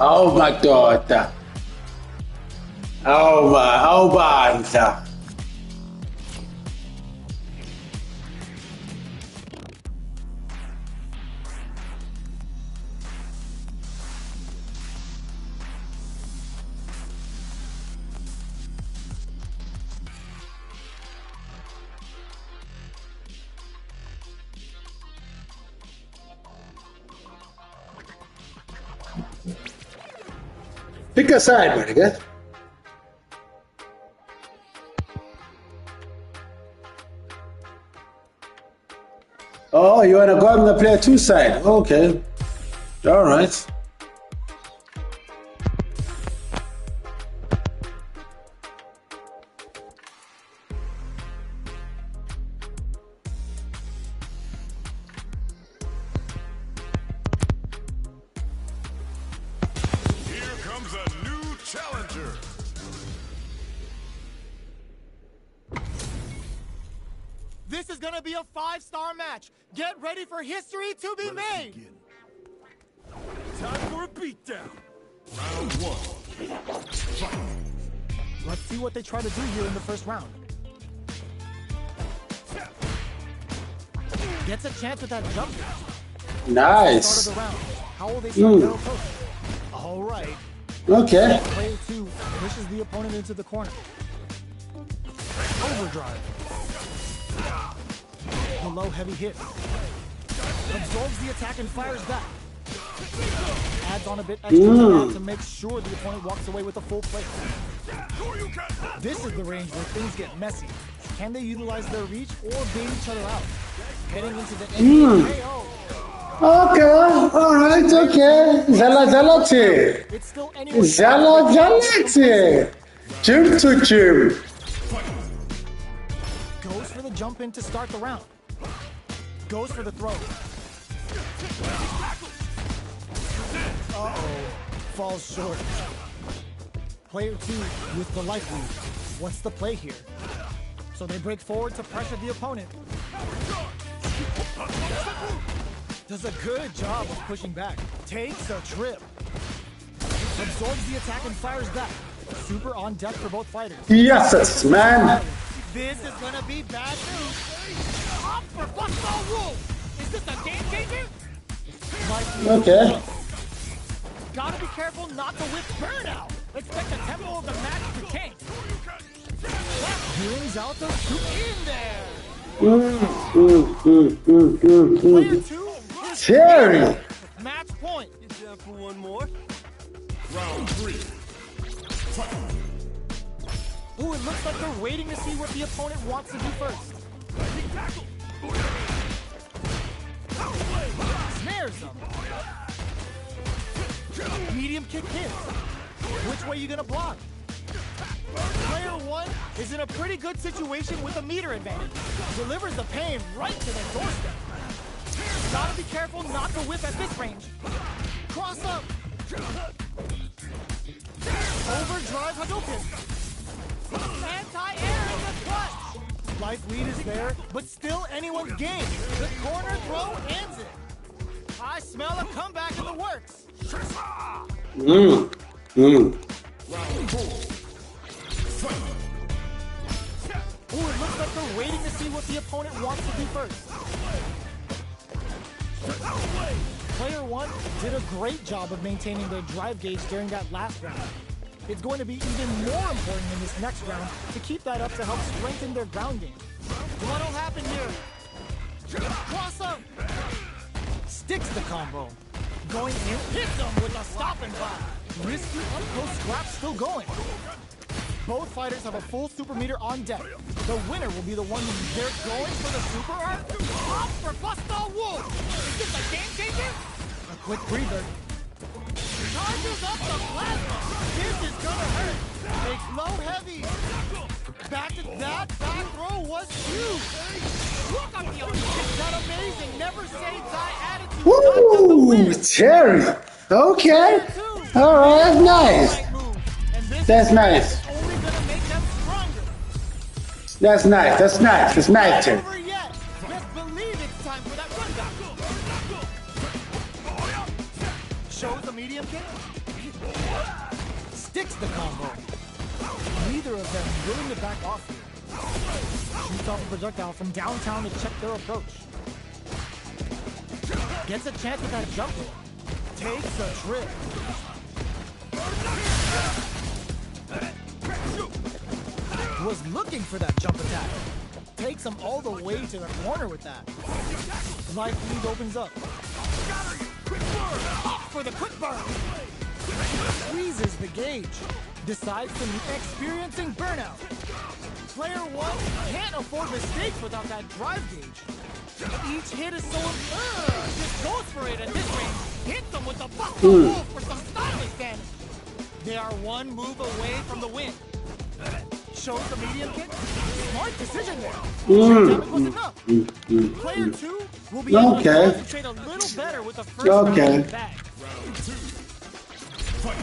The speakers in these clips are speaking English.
Oh my God. Oh my, oh my. Pick a side, my nigga. Oh, you wanna go on the player 2 side? Okay. Alright. This is gonna be a 5-star match. Get ready for history to be made. Time for a beatdown. Round 1. Fight. Let's see what they try to do here in the first round. Gets a chance with that jump. Nice. Start of the round. How will they start their approach? All right. Okay. Player 2 pushes the opponent into the corner. Overdrive. The low heavy hit. Absorbs the attack and fires back. Adds on a bit extra to make sure the opponent walks away with a full plate. This is the range where things get messy. Can they utilize their reach or bait each other out? Heading into the KO. Okay, alright, okay. Zalati. It's still anyone's Zalati. Gym to gym. Goes for the jump in to start the round. Goes for the throw. Uh-oh. Falls short. Player 2 with the life lead. What's the play here? So they break forward to pressure the opponent. Does a good job of pushing back. Takes a trip. Absorbs the attack and fires back. Super on deck for both fighters. Yes, man. This is gonna be bad news. Up for Buffalo Wolf. Is this a game changer? Okay. Gotta be careful not to whip burnout. Expect the tempo of the match to tank. Brings out the scoop in there. Player 2 is Terry. match point. You down for one more? Round 3. Fight. Ooh, it looks like they're waiting to see what the opponent wants to do first. Snares them. Medium kick hits. Which way you gonna block? Player 1 is in a pretty good situation with a meter advantage. Delivers the pain right to the doorstep. Gotta be careful not to whip at this range. Cross up. Overdrive Hadouken. Anti-air in the clutch. Life lead is there, but still anyone's game. The corner throw ends it. I smell a comeback in the works. Round 4. Ooh, it looks like they're waiting to see what the opponent wants to do first. Player 1 did a great job of maintaining their drive gauge during that last round. It's going to be even more important in this next round to keep that up to help strengthen their ground game. What'll happen here? Cross up! Sticks the combo. Going in, hits them with a stop and block. Risky up-close scrap still going. Both fighters have a full super meter on deck. The winner will be the one who's there going for the super art. Up for Busta Wolf! Is this a game changer? A quick breather. Charges up the plasma. This is gonna hurt. Makes low heavy. Back to that back throw was huge. Look at the is that amazing? Never say die attitude. Woo, Terry. Okay. All right, nice. That's nice. Only gonna make them stronger. That's nice. That's nice. That's nice, Terry. Over yet. Let's believe it's time for that rundown. Shows the medium kick. Sticks the combo. Neither of them willing to back off here. Shoots off a projectile from downtown to check their approach. Gets a chance with that jump roll. Takes a trip. Was looking for that jump attack. Takes him all the way to the corner with that. Life lead opens up. Off for the quick burn. Squeezes the gauge. Decides to meet experiencing burnout. Player one can't afford mistakes without that drive gauge. Each hit is so just goes for it at this range. Hits them with the buffalo wolf for some stylish damage. They are one move away from the win. Shows the medium kick. Smart decision there. Damage was enough. Player two will be able to concentrate a little better with the first round in the bag. Round two. Fight.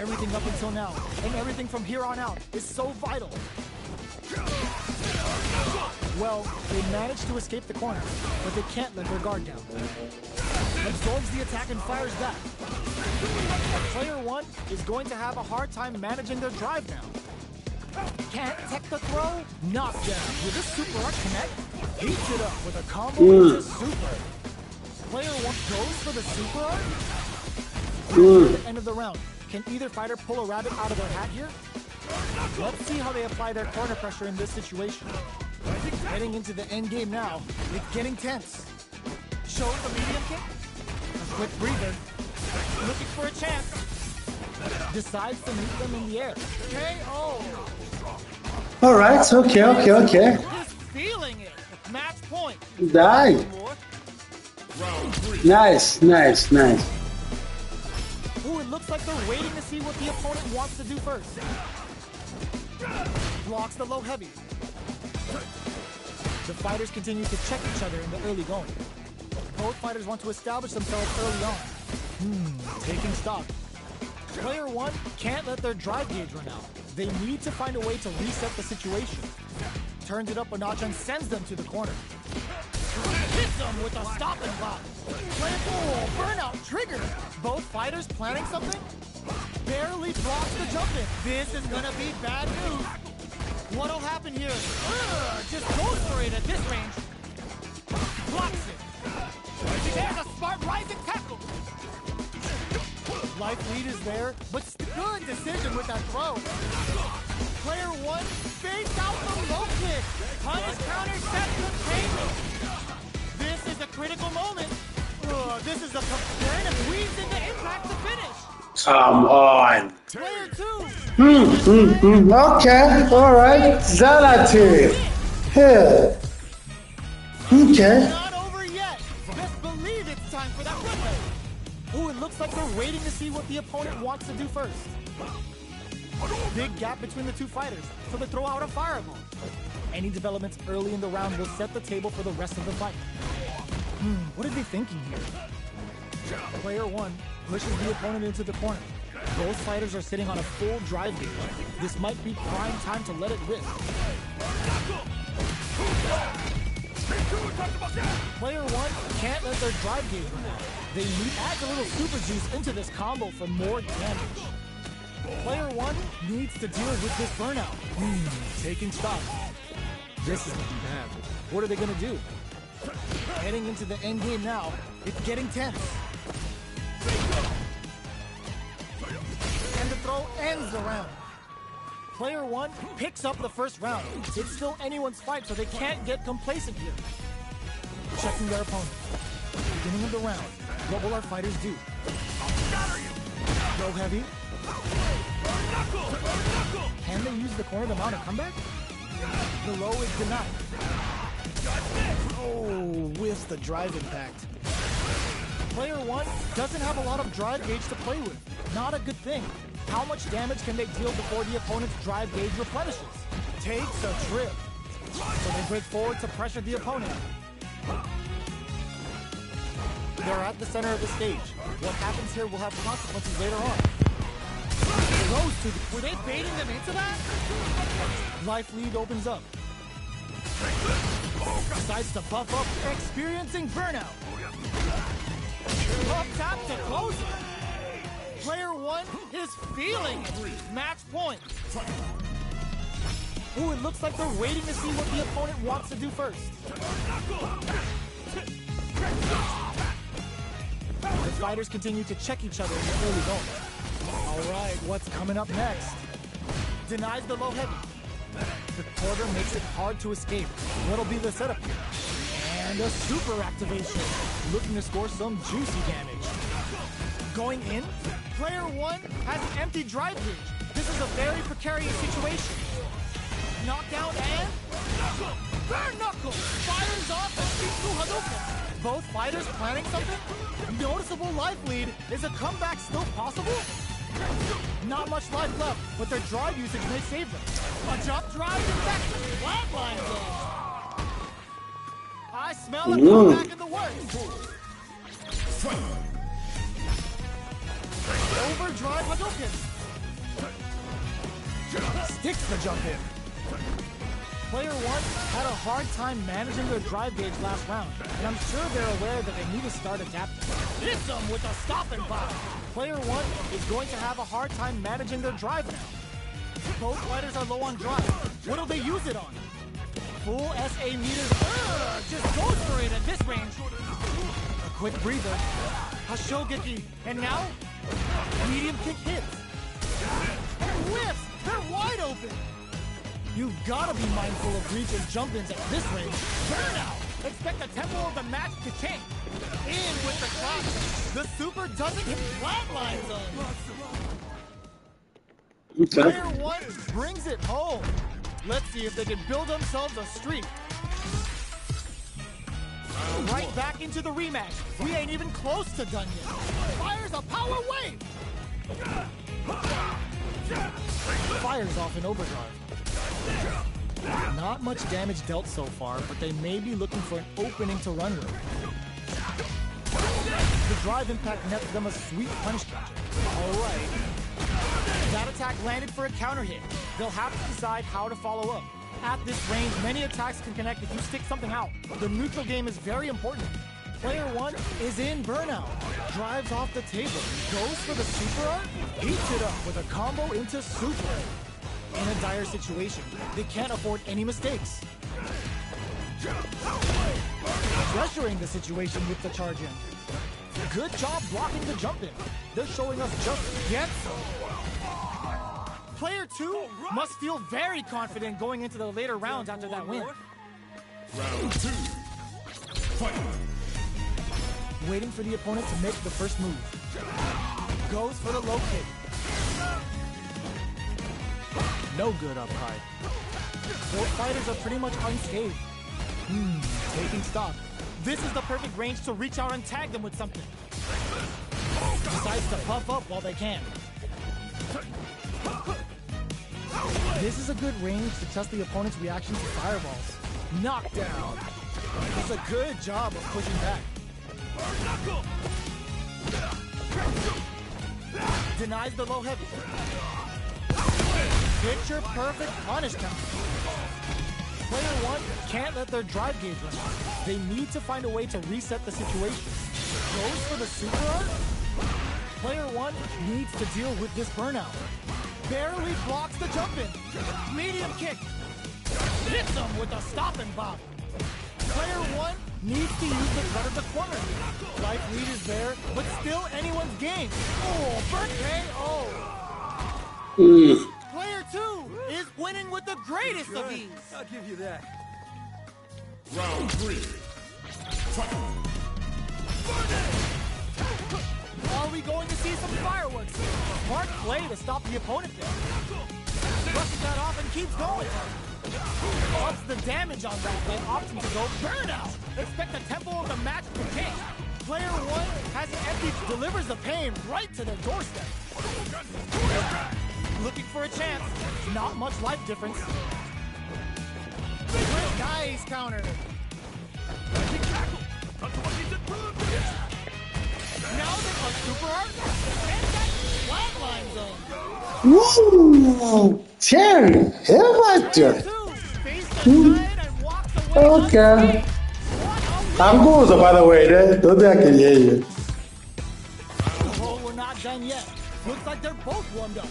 Everything up until now, and everything from here on out, is so vital. Well, they managed to escape the corner, but they can't let their guard down. Absorbs the attack and fires back. Player one is going to have a hard time managing their drive now. Can't tech the throw? Knockdown. With a super rush connect, heats it up with a combo into super. Player one goes for the super arc. At the end of the round, can either fighter pull a rabbit out of their hat here? Let's see how they apply their corner pressure in this situation. Heading into the end game now, it's getting tense. Shows the medium kick. A quick breather. Looking for a chance. Decides to meet them in the air. KO! Alright, okay. Just feeling it. Match point. Die. Round three. Nice. Ooh, it looks like they're waiting to see what the opponent wants to do first. Blocks the low heavy. The fighters continue to check each other in the early going. Both fighters want to establish themselves early on. Taking stock. Player one can't let their drive gauge run out. They need to find a way to reset the situation. Turns it up a notch and sends them to the corner. Hits them with a stop and block. Burnout trigger. Both fighters planning something? Barely blocks the jump in. This is gonna be bad news. What'll happen here? Just goes for it at this range. Blocks it. There's a smart rising tackle. Life lead is there, but good decision with that throw. Player one fakes out the low kick. Punish counter set containment. This is a critical moment. This is a turn and weaves into impact to finish. Come on. Player two. Okay, alright. Zalati. Here. Okay. Not over yet. Best believe it's time for that replay. Ooh, it looks like they're waiting to see what the opponent wants to do first. Big gap between the two fighters, so they throw out a fireball. Any developments early in the round will set the table for the rest of the fight. What are they thinking here? Player one pushes the opponent into the corner. Both fighters are sitting on a full drive gauge. This might be prime time to let it rip. Player one can't let their drive gauge run out. They need to add a little super juice into this combo for more damage. Player one needs to deal with this burnout. Taking stock. This is looking bad. What are they gonna do? Heading into the end game now, it's getting tense. And the throw ends the round. Player one picks up the first round. It's still anyone's fight, so they can't get complacent here. Checking their opponent. Beginning of the round. What will our fighters do? Go heavy. Can they use the corner to mount a comeback? The low is denied. Oh, with the drive impact. Player one doesn't have a lot of drive gauge to play with. Not a good thing. How much damage can they deal before the opponent's drive gauge replenishes? Takes a trip. So they break forward to pressure the opponent. They're at the center of the stage. What happens here will have consequences later on. Were they baiting them into that? Life lead opens up. Decides to buff up, experiencing burnout. Up tap to close it. Player one is feeling it. Match point. Ooh, it looks like they're waiting to see what the opponent wants to do first. The fighters continue to check each other in the early going. All right, what's coming up next? Denies the low heavy. The quarter makes it hard to escape. What'll be the setup here? And a super activation. Looking to score some juicy damage. Going in, player one has an empty drive gauge. This is a very precarious situation. Knockdown and bare knuckle fires off a Shibobo Hadouken. Both fighters planning something? Noticeable life lead. Is a comeback still possible? Not much life left, but their drive usage may save them. A jump drive effect. Flatline edge. I smell a comeback in the works. Overdrive Hadouken. Sticks the jump in. Player one had a hard time managing their drive gauge last round, and I'm sure they're aware that they need to start adapting. Hits them with a stop and pop. Player one is going to have a hard time managing their drive now. Both fighters are low on drive. What'll they use it on? Full SA meters. Just goes for it at this range. A quick breather. Hashogeki. And now, medium kick hits. And whiffs. They're wide open. You've got to be mindful of reach and jump-ins at this range. Burnout! Expect the tempo of the match to change. In with the clock. The super doesn't hit flatline zone. Player one brings it home. Let's see if they can build themselves a streak. Right back into the rematch. We ain't even close to done yet. Fires a power wave. Fires off an overdrive. Not much damage dealt so far, but they may be looking for an opening to run with. The drive impact nets them a sweet punish catcher. Alright. That attack landed for a counter hit. They'll have to decide how to follow up. At this range, many attacks can connect if you stick something out. The neutral game is very important. Player one is in burnout. Drives off the table. Goes for the super art. Heats it up with a combo into super. In a dire situation, they can't afford any mistakes. Pressuring the situation with the charge in. Good job blocking the jump in. They're showing us just get some. Player two must feel very confident going into the later rounds after that win. Round two. Fight. Waiting for the opponent to make the first move. Goes for the low kick. No good up high. Both fighters are pretty much unscathed. Taking stock. This is the perfect range to reach out and tag them with something. Decides to puff up while they can. This is a good range to test the opponent's reaction to fireballs. Knockdown. Does a good job of pushing back. Denies the low heavy. Picture perfect punish counter. Player one can't let their drive gauge run out. They need to find a way to reset the situation. Goes for the super art. Player one needs to deal with this burnout. Barely blocks the jump in. Medium kick. Hits them with a stop and bop. Player one needs to use the cut of the corner. Life lead is there, but still anyone's game. Oh, birthday, oh. Player two is winning with the greatest of ease. I'll give you that. Round three. Fight. Are we going to see some fireworks? Smart play to stop the opponent there. Brushes that off and keeps going. Ups the damage on that play, opting to go burnout. Expect the tempo of the match to change. Player one has an empty, delivers the pain right to their doorstep. Looking for a chance. Not much life difference. Nice counter. Now they are super art. And that flatline zone. Woo! Terry, Okay. I'm good, by the way. Don't be a fan yet. Looks like they're both warmed up.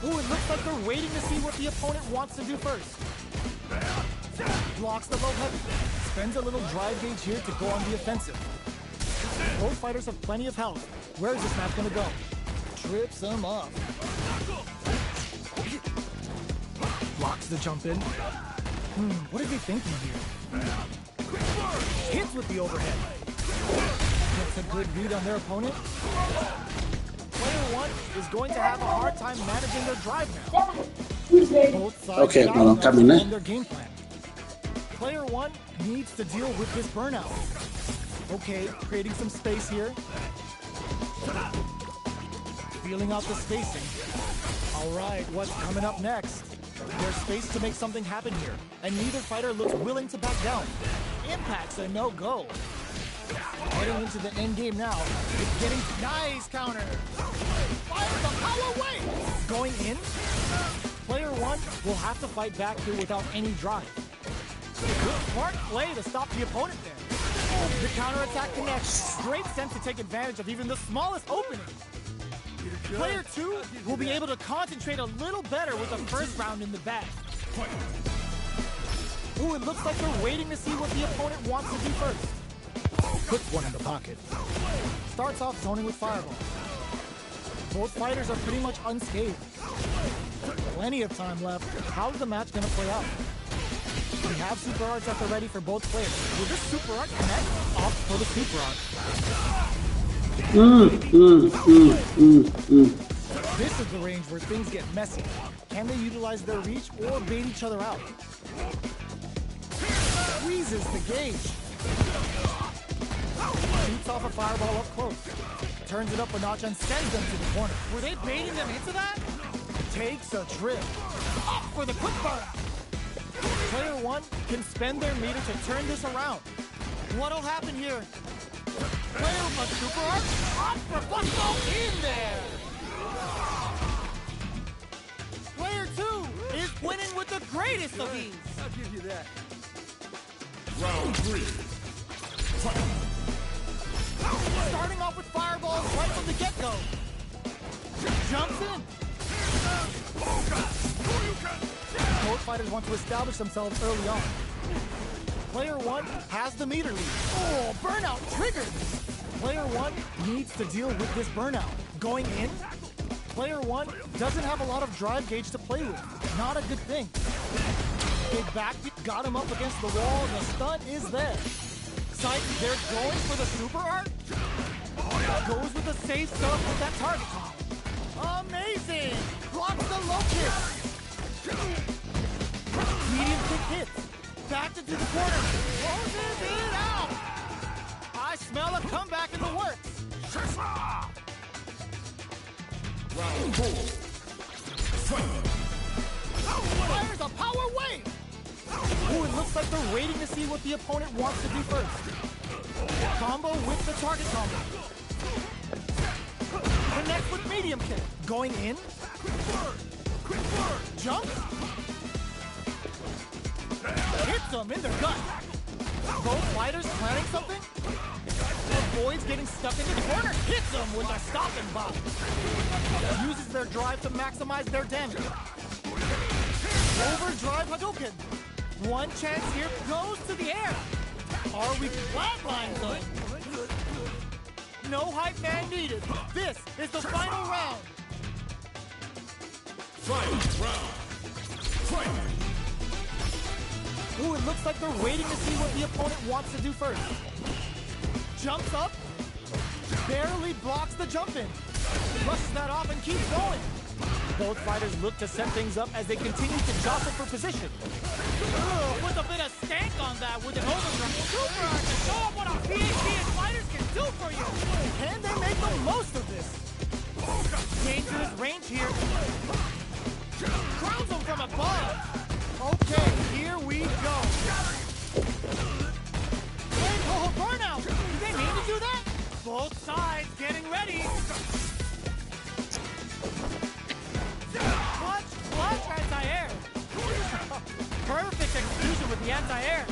Ooh, it looks like they're waiting to see what the opponent wants to do first. Blocks the low heavy. Spends a little drive gauge here to go on the offensive. Both fighters have plenty of health. Where is this match gonna go? Trips them up. Blocks the jump in. What are they thinking here? Hits with the overhead. Gets a good read on their opponent. Player one is going to have a hard time managing their drive now. Both sides Okay, well, coming in. their game plan. Player one needs to deal with this burnout. Okay, creating some space here. Feeling out the spacing. All right, what's coming up next? There's space to make something happen here, and neither fighter looks willing to back down. Impact's a no-go. Heading into the end game now. It's getting nice counter. Fires the power away. Going in. Player one will have to fight back here without any drive. Good smart play to stop the opponent there. The counterattack connects. Great sense to take advantage of even the smallest opening. Player two will be able to concentrate a little better with the first round in the bag. Ooh, it looks like they're waiting to see what the opponent wants to do first. Puts one in the pocket. Starts off zoning with fireball. Both fighters are pretty much unscathed. Plenty of time left. How's the match gonna play out? We have super arts at the ready for both players. Will this super art connect? Opt for the super art. This is the range where things get messy. Can they utilize their reach or bait each other out? Squeezes the gauge. Shoots off a fireball up close. Turns it up a notch and sends them to the corner. Were they baiting them into that? Takes a trip. Up for the quick burn. Player one can spend their meter to turn this around. What'll happen here? Player with a super art. Up for Busto in there. Player two is winning with the greatest of ease. I'll give you that. Round three. Fight. Starting off with fireballs right from the get-go. Jumps in. Both fighters want to establish themselves early on. Player one has the meter lead. Oh, burnout triggered. Player one needs to deal with this burnout. Going in, player one doesn't have a lot of drive gauge to play with. Not a good thing. Big back got him up against the wall. The stun is there. Sight, they're going for the super art. Goes with the safe stuff with that target combo. Amazing! Blocks the low kick. Medium kick hits. Backed into the corner. Closes it out. I smell a comeback in the works. Round four. Fight. Fires a power wave. Ooh, it looks like they're waiting to see what the opponent wants to do first. Combo with the target combo. Connects with medium kick. Going in. Jump. Hits them in their gut. Both fighters planning something. Avoids getting stuck into the corner. Hits them with a stopping bomb. Uses their drive to maximize their damage. Overdrive Hadouken. One chance here goes to the air. Are we flatlined though? No hype man needed. This is the final round. Fight round. Fight. Ooh, it looks like they're waiting to see what the opponent wants to do first. Jumps up. Barely blocks the jump in. Rushes that off and keeps going. Both fighters look to set things up as they continue to jostle for position. With a bit of stank on that with an overdrive. Super art to show up what our PhD and fighters can do for you. Can they make the most of this? Dangerous range here. Crowns them from above. Okay, here we go. Oh, burnout. Did they mean to do that? Both sides getting ready. Clutch anti-air. Perfect execution with the anti-air.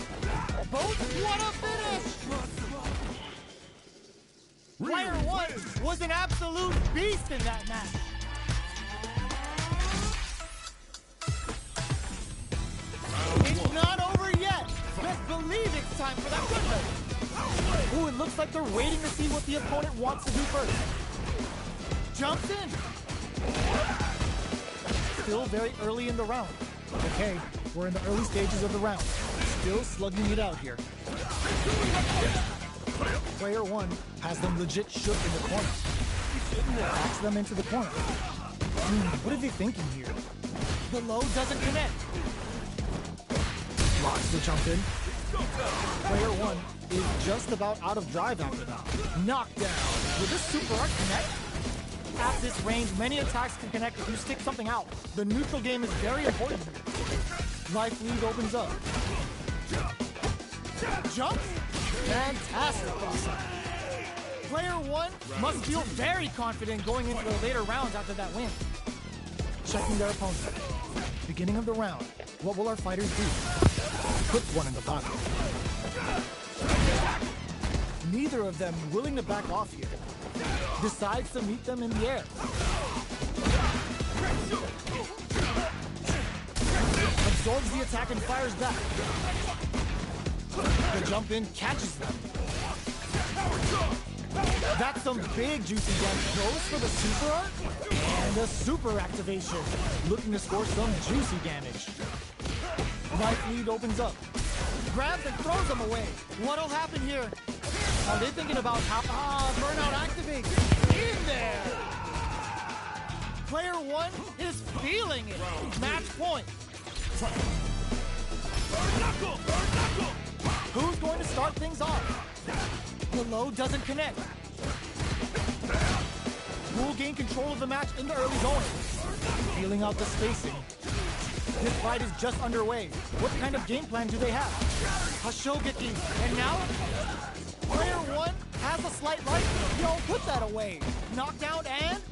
Both, what a finish! Player one was an absolute beast in that match. It's not over yet. Best believe it's time for that window. Ooh, it looks like they're waiting to see what the opponent wants to do first. Jumps in. Still very early in the round. Okay, we're in the early stages of the round. Still slugging it out here. Player one has them legit shook in the corner. Backs them into the corner. What are they thinking here? The low doesn't connect. Blocks the jump in. Player one is just about out of drive after that. Knockdown. Will this super art connect? At this range, many attacks can connect if you stick something out. The neutral game is very important here. Life lead opens up. Jumps? Fantastic. Player one must feel very confident going into the later rounds after that win. Checking their opponent. Beginning of the round. What will our fighters do? Put one in the pocket. Neither of them willing to back off here. Decides to meet them in the air. Absorbs the attack and fires back. The jump in catches them. That's some big juicy damage. Goes for the super art and a super activation. Looking to score some juicy damage. Life lead opens up. Grabs and throws them away. What'll happen here? Are they thinking about how... burnout activates. In there. Player one is feeling it. Match point. Who's going to start things off? The low doesn't connect. Will gain control of the match in the early going. Feeling out the spacing. This fight is just underway. What kind of game plan do they have? Hashogeki. And now, player one has a slight light. Yo, put that away. Knockdown and...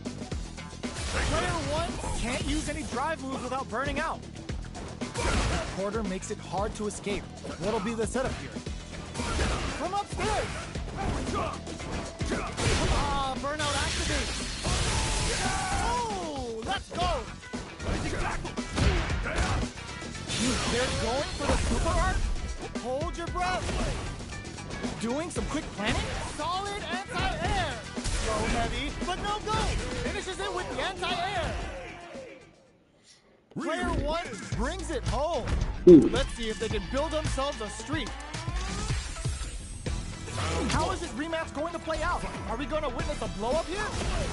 Player one can't use any drive moves without burning out. Quarter makes it hard to escape. What'll be the setup here? From upstairs! Burnout activates! Oh, let's go! They're going for the super art? Hold your breath! Doing some quick planning? Solid anti-air! So heavy, but no go! Finishes it with the anti-air! Player one brings it home. Let's see if they can build themselves a streak. How is this rematch going to play out? Are we going to witness a blow up here?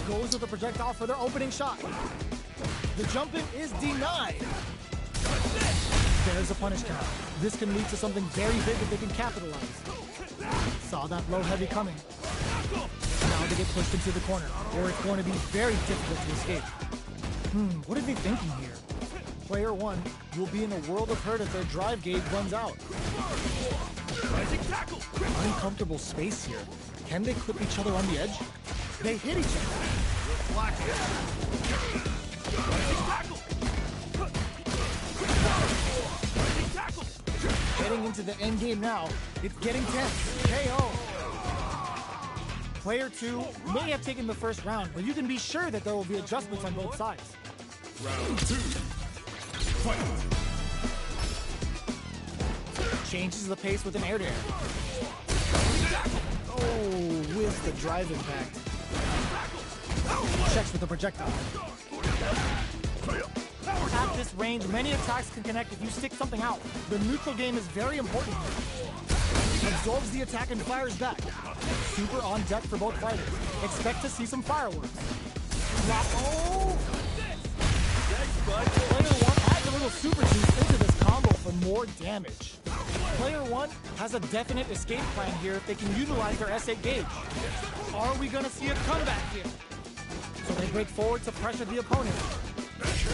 Goes with the projectile for their opening shot. The jump in is denied. There's a punish count. This can lead to something very big if they can capitalize. Saw that low heavy coming. Now they get pushed into the corner, where it's going to be very difficult to escape. What are they thinking here? Player one will be in a world of hurt if their drive gauge runs out. Uncomfortable space here. Can they clip each other on the edge? They hit each other. Getting into the end game now. It's getting tense. KO. Player two may have taken the first round, but you can be sure that there will be adjustments on both sides. Round two. Fight. Changes the pace with an air-to-air. Oh, with the drive impact. Checks with the projectile. At this range, many attacks can connect if you stick something out. The neutral game is very important here. Absorbs the attack and fires back. Super on deck for both fighters. Expect to see some fireworks. Oh! Player one adds a little super juice into this combo for more damage. Player one has a definite escape plan here if they can utilize their S8 gauge. Are we going to see a comeback here? So they break forward to pressure the opponent.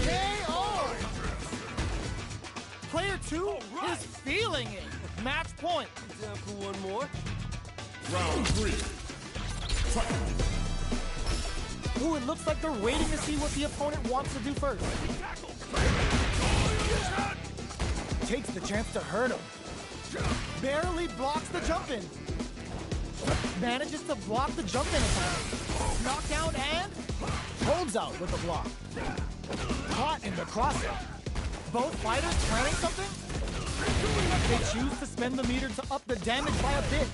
KO! Player two is feeling it. Match point. Down for one more. Round three. Fight. Ooh, it looks like they're waiting to see what the opponent wants to do first. Takes the chance to hurt him. Barely blocks the jump in. Manages to block the jump in attack. Knockdown and holds out with the block. Caught in the crosshair. Both fighters planning something? They choose to spend the meter to up the damage by a bit.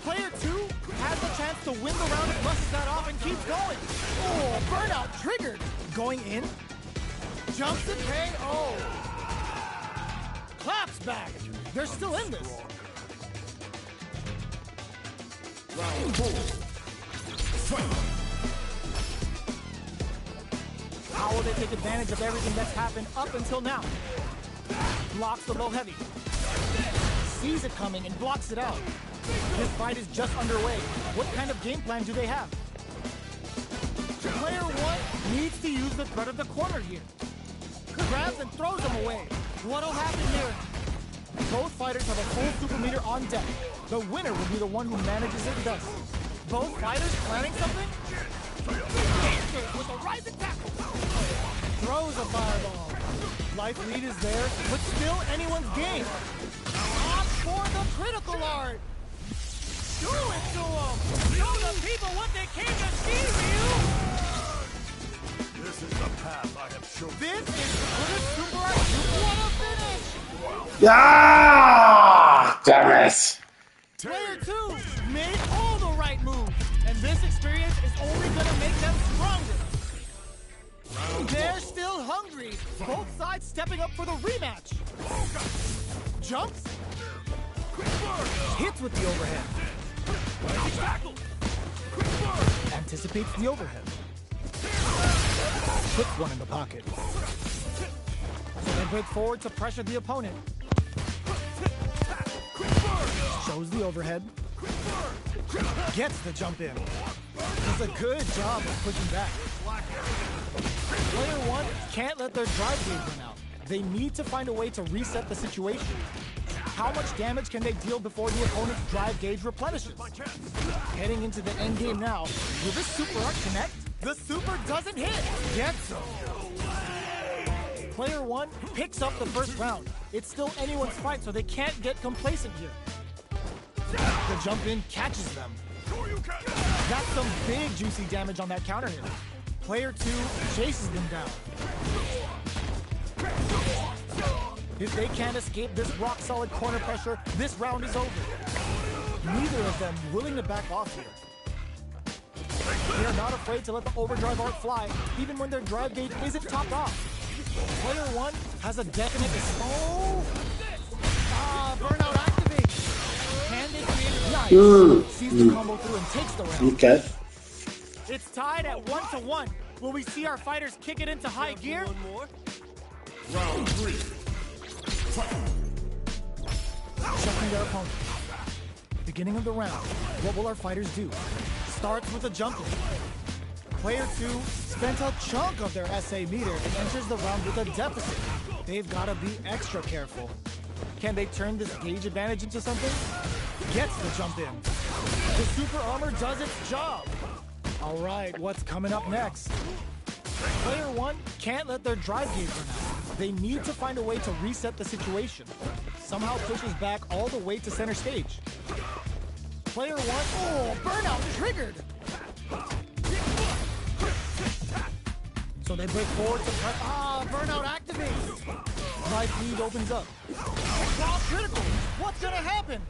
Player 2 has the chance to win the round and brushes that off and keeps going. Oh, burnout triggered. Going in. Jumps to pay. Oh. Claps back. They're still in this. Round 4. Fight. How will they take advantage of everything that's happened up until now? Blocks the low heavy. Sees it coming and blocks it out. This fight is just underway. What kind of game plan do they have? Player 1 needs to use the threat of the corner here. Grabs and throws him away. What'll happen here? Both fighters have a full super meter on deck. The winner will be the one who manages it thus. Both fighters planning something? With a rising tackle. Throws a fireball. Life lead is there, but still anyone's game. Opt for the critical art. Do it to them. Show the people what they came to see, Ryu. This is the path I have chosen. This is the super art. What a finish. Ah! Damn it! Player 2 made all the right moves, and this experience is only going to make them stronger. They're still hungry. Both sides stepping up for the rematch. Jumps. Hits with the overhead. Anticipates the overhead. Puts one in the pocket. So they break forward to pressure the opponent. Shows the overhead. Gets the jump in. Does a good job of pushing back. Player 1 can't let their drive gauge run out. They need to find a way to reset the situation. How much damage can they deal before the opponent's drive gauge replenishes? Heading into the end game now. Will this super art connect? The super doesn't hit. Gets him. Player 1 picks up the first round. It's still anyone's fight, so they can't get complacent here. The jump in catches them. That's some big juicy damage on that counter hit. Player 2 chases them down. If they can't escape this rock-solid corner pressure, this round is over. Neither of them willing to back off here. They are not afraid to let the overdrive art fly, even when their drive gauge isn't topped off. Player 1 has a definite... Oh! Burnout activates. Can they create a nice? Sees the combo through and takes the round. Okay. It's tied at 1-1. Will we see our fighters kick it into high gear? One more. Round 3. Fight. Checking their opponent. Beginning of the round. What will our fighters do? Starts with a jump in. Player 2 spent a chunk of their SA meter and enters the round with a deficit. They've got to be extra careful. Can they turn this gauge advantage into something? Gets the jump in. The super armor does its job. All right, what's coming up next? Player 1 can't let their drive gauge run out. They need to find a way to reset the situation. Somehow pushes back all the way to center stage. Player 1, oh, burnout triggered! So they break forward to press, burnout activates! Life lead opens up. Wow, critical! What's gonna happen?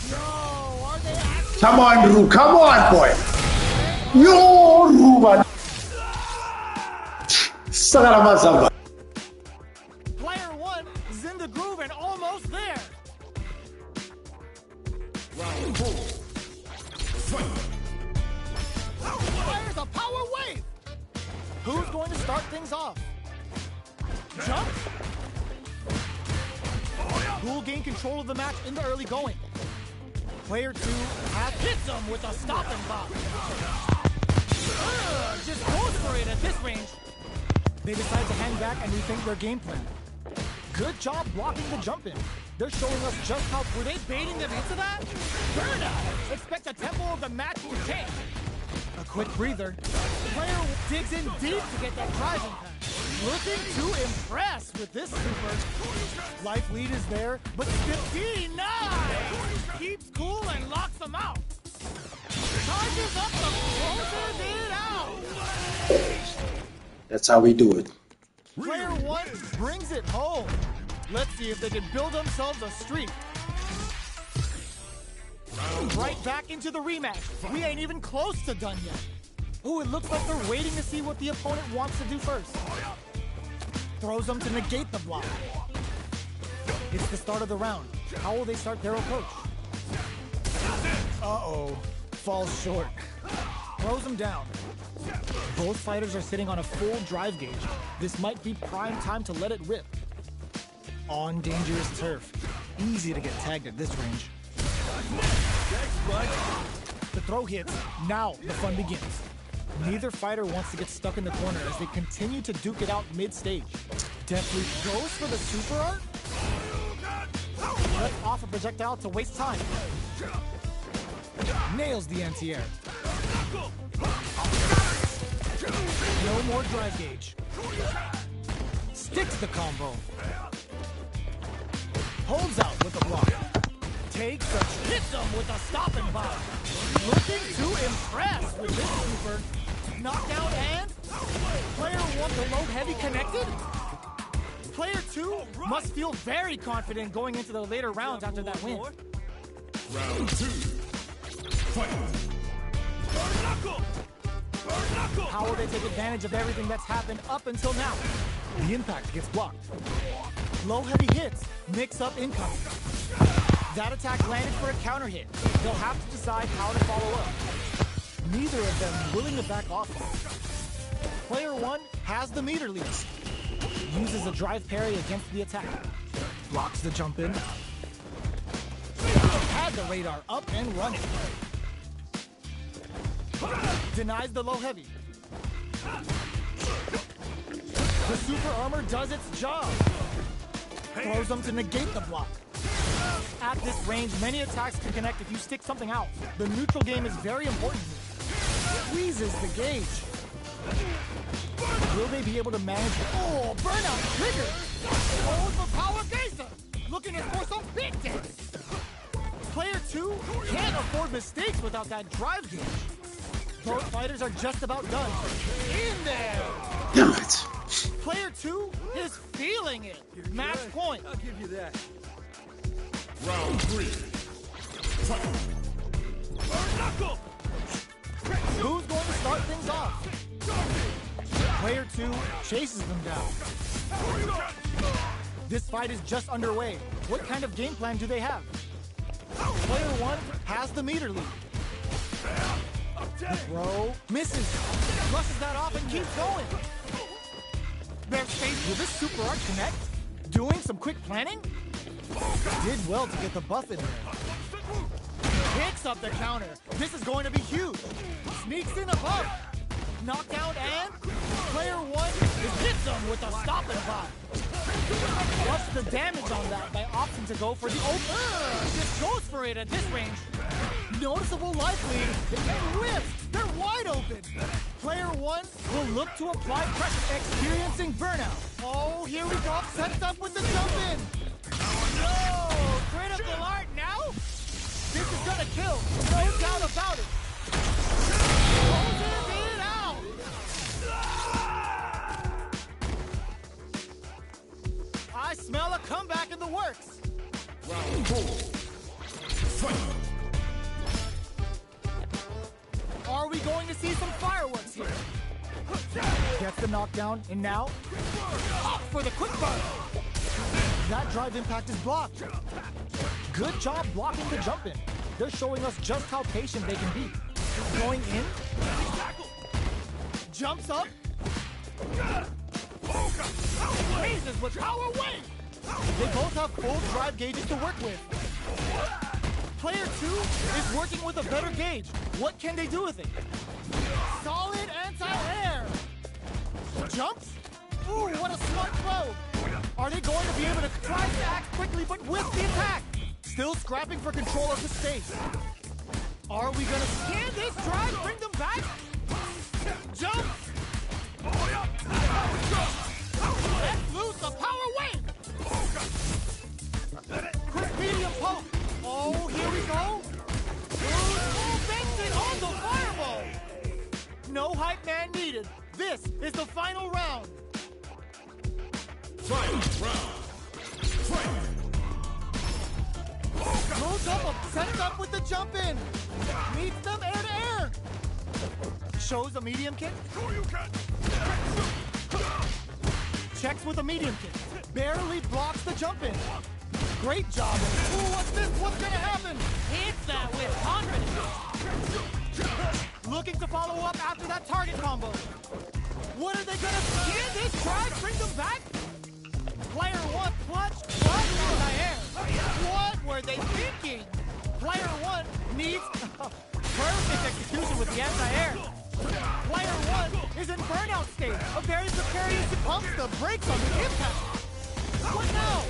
No, are they actually... Come on, Ru. Come on, boy. Yo, Ru, man. Sagarama. Player 1 is in the groove and almost there. Round 4. Fight. Fires a power wave. Who's going to start things off? Jump. Who will gain control of the match in the early going? Player 2 has hits him with a stopping block. Just goes for it at this range. They decide to hang back and rethink their game plan. Good job blocking the jump in. They're showing us just how... Were they baiting them into that? Burnout! Expect the tempo of the match to change. A quick breather. Player digs in deep to get that drive impact. Looking to impress with this super. Life lead is there, but 59 keeps cool and locks them out. Charges up the closes it out. That's how we do it. Player 1 brings it home. Let's see if they can build themselves a streak. Right back into the rematch. We ain't even close to done yet. Ooh, it looks like they're waiting to see what the opponent wants to do first. Throws them to negate the block. It's the start of the round. How will they start their approach? Uh-oh. Falls short. Throws him down. Both fighters are sitting on a full drive gauge. This might be prime time to let it rip. On dangerous turf. Easy to get tagged at this range. The throw hits. Now the fun begins. Neither fighter wants to get stuck in the corner as they continue to duke it out mid-stage. Deathly goes for the super art. Lets off a projectile to waste time. Nails the anti-air. No more drive gauge. Sticks the combo. Holds out with the block. Takes the hits him with a stop and bomb. Looking to impress with this super. Knockdown and player 1 the low heavy connected. Player 2 must feel very confident going into the later rounds after that win. Round 2. Fight. How will they take advantage of everything that's happened up until now? The impact gets blocked. Low heavy hits, mix up incoming. That attack landed for a counter hit. They'll have to decide how to follow up. Neither of them willing to back off. Player 1 has the meter lead. Uses a drive parry against the attack. Blocks the jump in. Had the radar up and running. Denies the low heavy. The super armor does its job. Throws them to negate the block. At this range, many attacks can connect if you stick something out. The neutral game is very important here. Squeezes the gauge. Will they be able to manage it? Oh, burnout trigger! Hold for power geyser! Looking for some big hits! Player 2 can't afford mistakes without that drive gauge. Both fighters are just about done. In there! Damn it. Player 2 is feeling it. Match point. I'll give you that. Round 3. Fight. Who's going to start things off? Player 2 chases them down. This fight is just underway. What kind of game plan do they have? Player 1 has the meter lead. The throw misses. Flushes that off and keeps going. Their space. Will this super art connect? Doing some quick planning? Did well to get the buff in there. Picks up the counter. This is going to be huge. Sneaks in above. Knockdown and player 1 hits him with a stop and pop. What's the damage on that by opting to go for the open? Just goes for it at this range. Noticeable life lead. They get whiffed. They're wide open. Player 1 will look to apply pressure, experiencing burnout. Oh, here we go. Sets up with the jump in. No! Critical art now? This is gonna kill. No doubt about it. Closes it out. I smell a comeback in the works. Round 4. Fight. Are we going to see some fireworks here? Gets the knockdown, and now up for the quick burn. That drive impact is blocked. Good job blocking the jump in. They're showing us just how patient they can be. Going in. Jumps up. Raises with power wave. They both have full drive gauges to work with. Player 2 is working with a better gauge. What can they do with it? Solid anti-air. Jumps. Ooh, what a smart throw. Are they going to be able to try to act quickly but with the attack? Still scrapping for control of the space. Are we going to scan this drive, bring them back? Jump! Let's loose the power wave! Quick medium poke! Oh, here we go! Oh, Benson on the fireball! No hype man needed. This is the final round. Final round. Fight. Goes up, sets up with the jump in. Meets them air to air. Shows a medium kick. Checks with a medium kick. Barely blocks the jump in. Great job. Ooh, what's this? What's gonna happen? Hits that with confidence. Looking to follow up after that target combo. What are they gonna get? This drive brings them back? Player one clutch anti-air. What were they thinking? Player one needs perfect execution with the anti-air. Player one is in burnout state. A very precarious pumps the brakes on the impact. What now?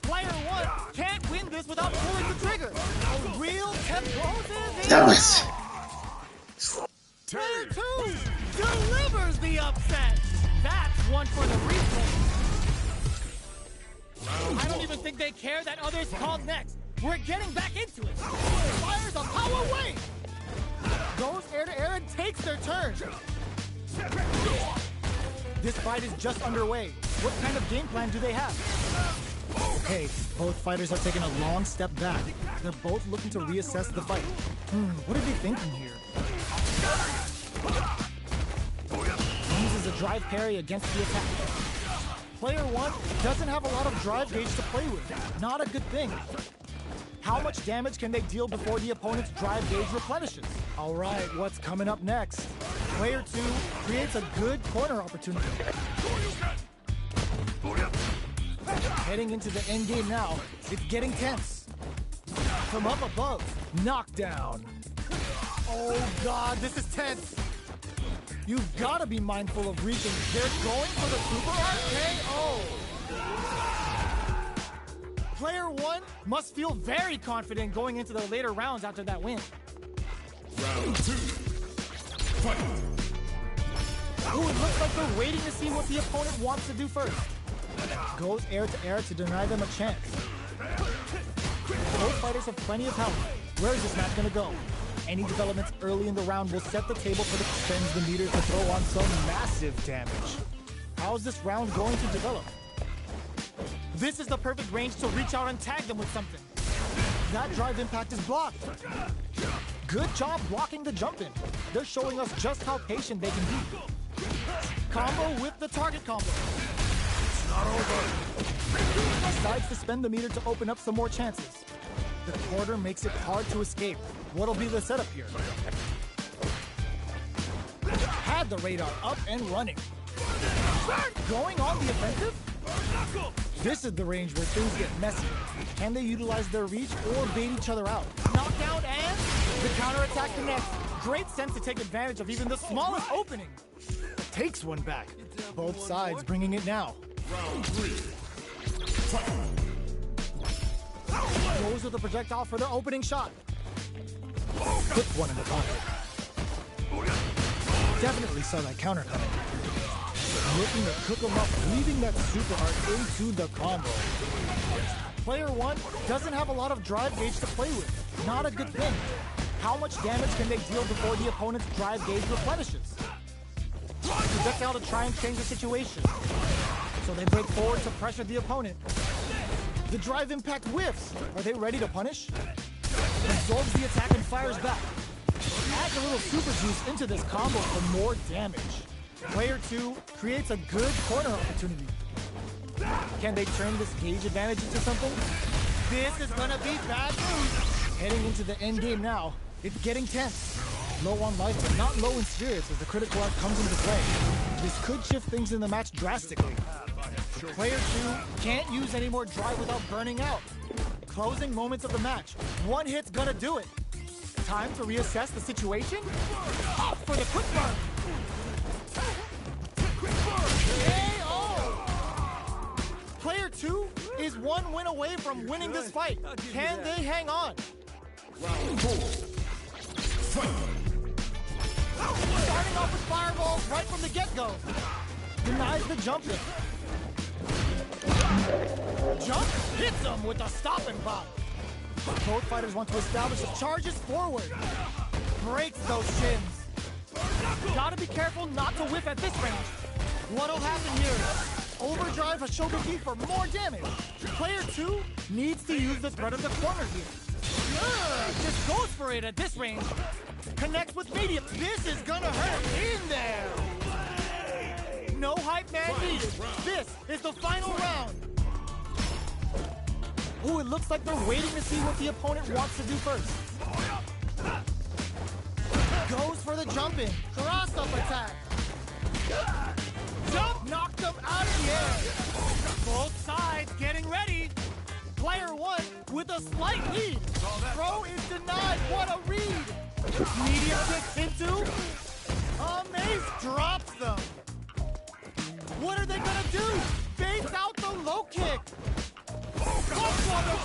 Player one can't win this without pulling the trigger. A real template. Damn it. Player two delivers the upset. That's one for the replay. I don't even think they care that others called next. We're getting back into it. Fires a power wave. Goes air to air and takes their turn. This fight is just underway. What kind of game plan do they have? Okay, both fighters are taking a long step back. They're both looking to reassess the fight. What are they thinking here? Uses a drive parry against the attack. Player one doesn't have a lot of drive gauge to play with. Not a good thing. How much damage can they deal before the opponent's drive gauge replenishes? All right, what's coming up next? Player two creates a good corner opportunity. Heading into the endgame now, it's getting tense. From up above, knockdown. Oh God, this is tense. You've got to be mindful of reaching. They're going for the super RKO. Player one must feel very confident going into the later rounds after that win. Round two. Fight. Ooh, it looks like they're waiting to see what the opponent wants to do first. Goes air to air to deny them a chance. Both fighters have plenty of health. Where is this match going to go? Any developments early in the round will set the table for the spends the meter to throw on some massive damage. How's this round going to develop? This is the perfect range to reach out and tag them with something. That drive impact is blocked. Good job blocking the jump in. They're showing us just how patient they can be. Combo with the target combo. It's not over. Decides to spend the meter to open up some more chances. The quarter makes it hard to escape. What'll be the setup here? Had the radar up and running. Going on the offensive? This is the range where things get messy. Can they utilize their reach or bait each other out? Knockdown and the counterattack connects. Great sense to take advantage of even the smallest opening. Takes one back. Both sides bringing it now. Round three. Goes with the projectile for their opening shot. Puts one in the pocket. Definitely saw that counter coming. Looking to cook him up, weaving that super art into the combo. Player one doesn't have a lot of drive gauge to play with. Not a good thing. How much damage can they deal before the opponent's drive gauge replenishes? Projectile to try and change the situation. So they break forward to pressure the opponent. The drive impact whiffs. Are they ready to punish? Absorbs the attack and fires back. Adds a little super juice into this combo for more damage. Player two creates a good corner opportunity. Can they turn this gauge advantage into something? This is gonna be bad news. Heading into the end game now, it's getting tense. Low on life, but not low in spirits as the critical art comes into play. This could shift things in the match drastically. Player two can't use any more drive without burning out. Closing moments of the match. One hit's gonna do it. Time to reassess the situation? Up for the quick burn! KO! Player two is one win away from winning this fight. Can they hang on? Round four. Fight. Starting off with fireballs right from the get-go. Denies the jump in. jump, hits him with a stop and pop. Both fighters want to establish charges forward. Breaks those shins. Gotta be careful not to whiff at this range. What'll happen here? Overdrive Hashoguki for more damage. Player 2 needs to use the threat of the corner here. Just goes for it at this range. Connects with medium. This is gonna hurt in there. No hype man needed. This is the final round. Ooh, it looks like they're waiting to see what the opponent wants to do first. Goes for the jump in. Cross-up attack. Jump knocked them out of the air. Both sides getting ready. Player 1 with a slight lead. Throw is denied. What a read. Medium kick into. Mace drops them. What are they gonna do? Base out the low kick.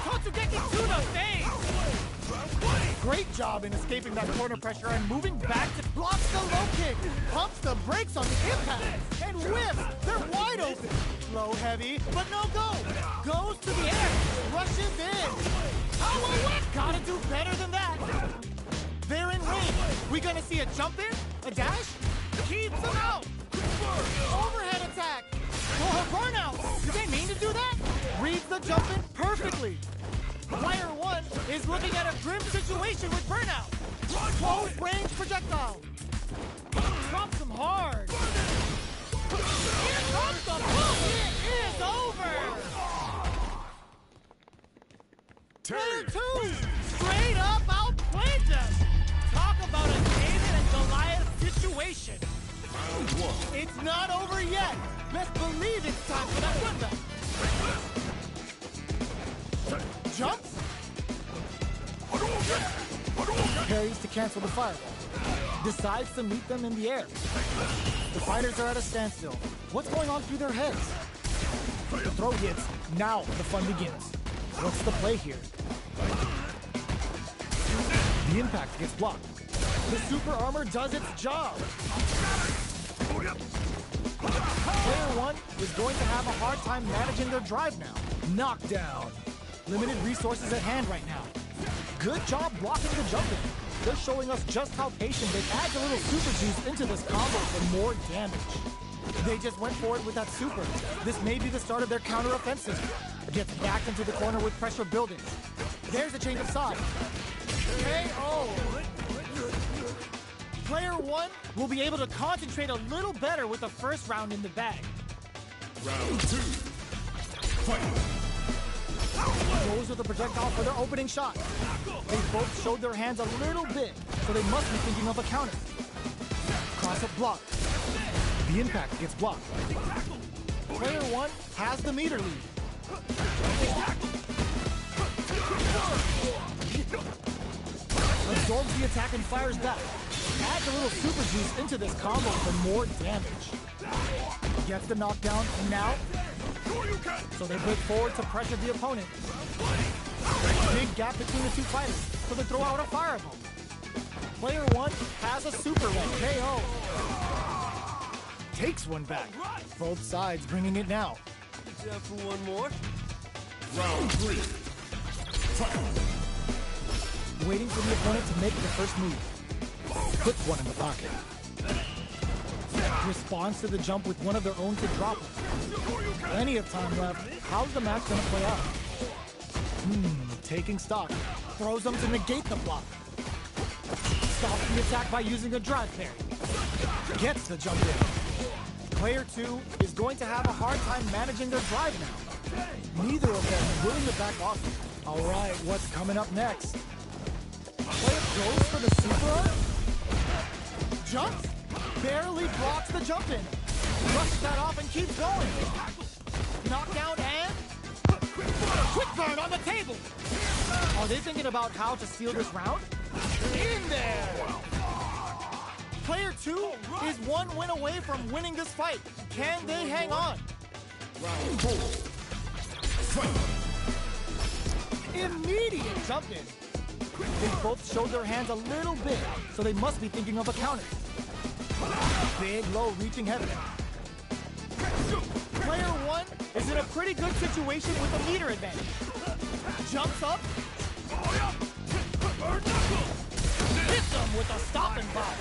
Kotsugeki to the face. Great job in escaping that corner pressure and moving back to blocks the low kick. Pumps the brakes on the impact. And whiffs. They're wide open. Low heavy, but no go. Goes to the air. Rushes in. Oh, a whip. Gotta do better than that. They're in range. We gonna see a jump in? A dash? Keeps them out. Overhead attack. Oh, burnout. Did they mean to do that? Reads the jump in perfectly. Player 1 is looking at a grim situation with burnout. Close range projectile. Drops them hard. Here comes the pull. It is over. Player 2 straight up outplayed them. Talk about a David and Goliath situation. It's not over yet. Best believe it's time for that run back. Jumps. Parries to cancel the fireball. Decides to meet them in the air. The fighters are at a standstill. What's going on through their heads? The throw hits. Now the fun begins. What's the play here? The impact gets blocked. The super armor does its job. Player 1 is going to have a hard time managing their drive now. Knockdown. Limited resources at hand right now. Good job blocking the jump in. They're showing us just how patient they add a little super juice into this combo for more damage. They just went for it with that super. This may be the start of their counter-offensive. Gets back into the corner with pressure building. There's a change of side. KO. Player 1 will be able to concentrate a little better with the first round in the bag. Round 2. Fight. Goes with the projectile for their opening shot. They both showed their hands a little bit, so they must be thinking of a counter. Cross-up block. The impact gets blocked. Player 1 has the meter lead. Absorbs the attack and fires back. Adds a little super juice into this combo for more damage. Gets the knockdown, and now, so they break forward to pressure the opponent. Big gap between the two fighters, so they throw out a fireball. Player 1 has a super red KO. Takes one back. Both sides bringing it now. Time for one more. Round 3. Fight. Waiting for the opponent to make the first move. Puts one in the pocket. Responds to the jump with one of their own to drop it. Plenty of time left. How's the match gonna play out? Taking stock. Throws them to negate the block. Stops the attack by using a drive parry. Gets the jump in. Player 2 is going to have a hard time managing their drive now. Neither of them willing to back off. All right, what's coming up next? Player goes for the super arm. Jumps. Barely blocks the jump in. Rushes that off and keeps going. Knockdown and quick burn on the table. Are they thinking about how to steal this round? In there. Player 2 is one win away from winning this fight. Can they hang on? Round 4. Fight. Immediate jump in. They both showed their hands a little bit, so they must be thinking of a counter. Big low reaching heavy. Player 1 is in a pretty good situation with a meter advantage. Jumps up. Hits him with a stopping bomb.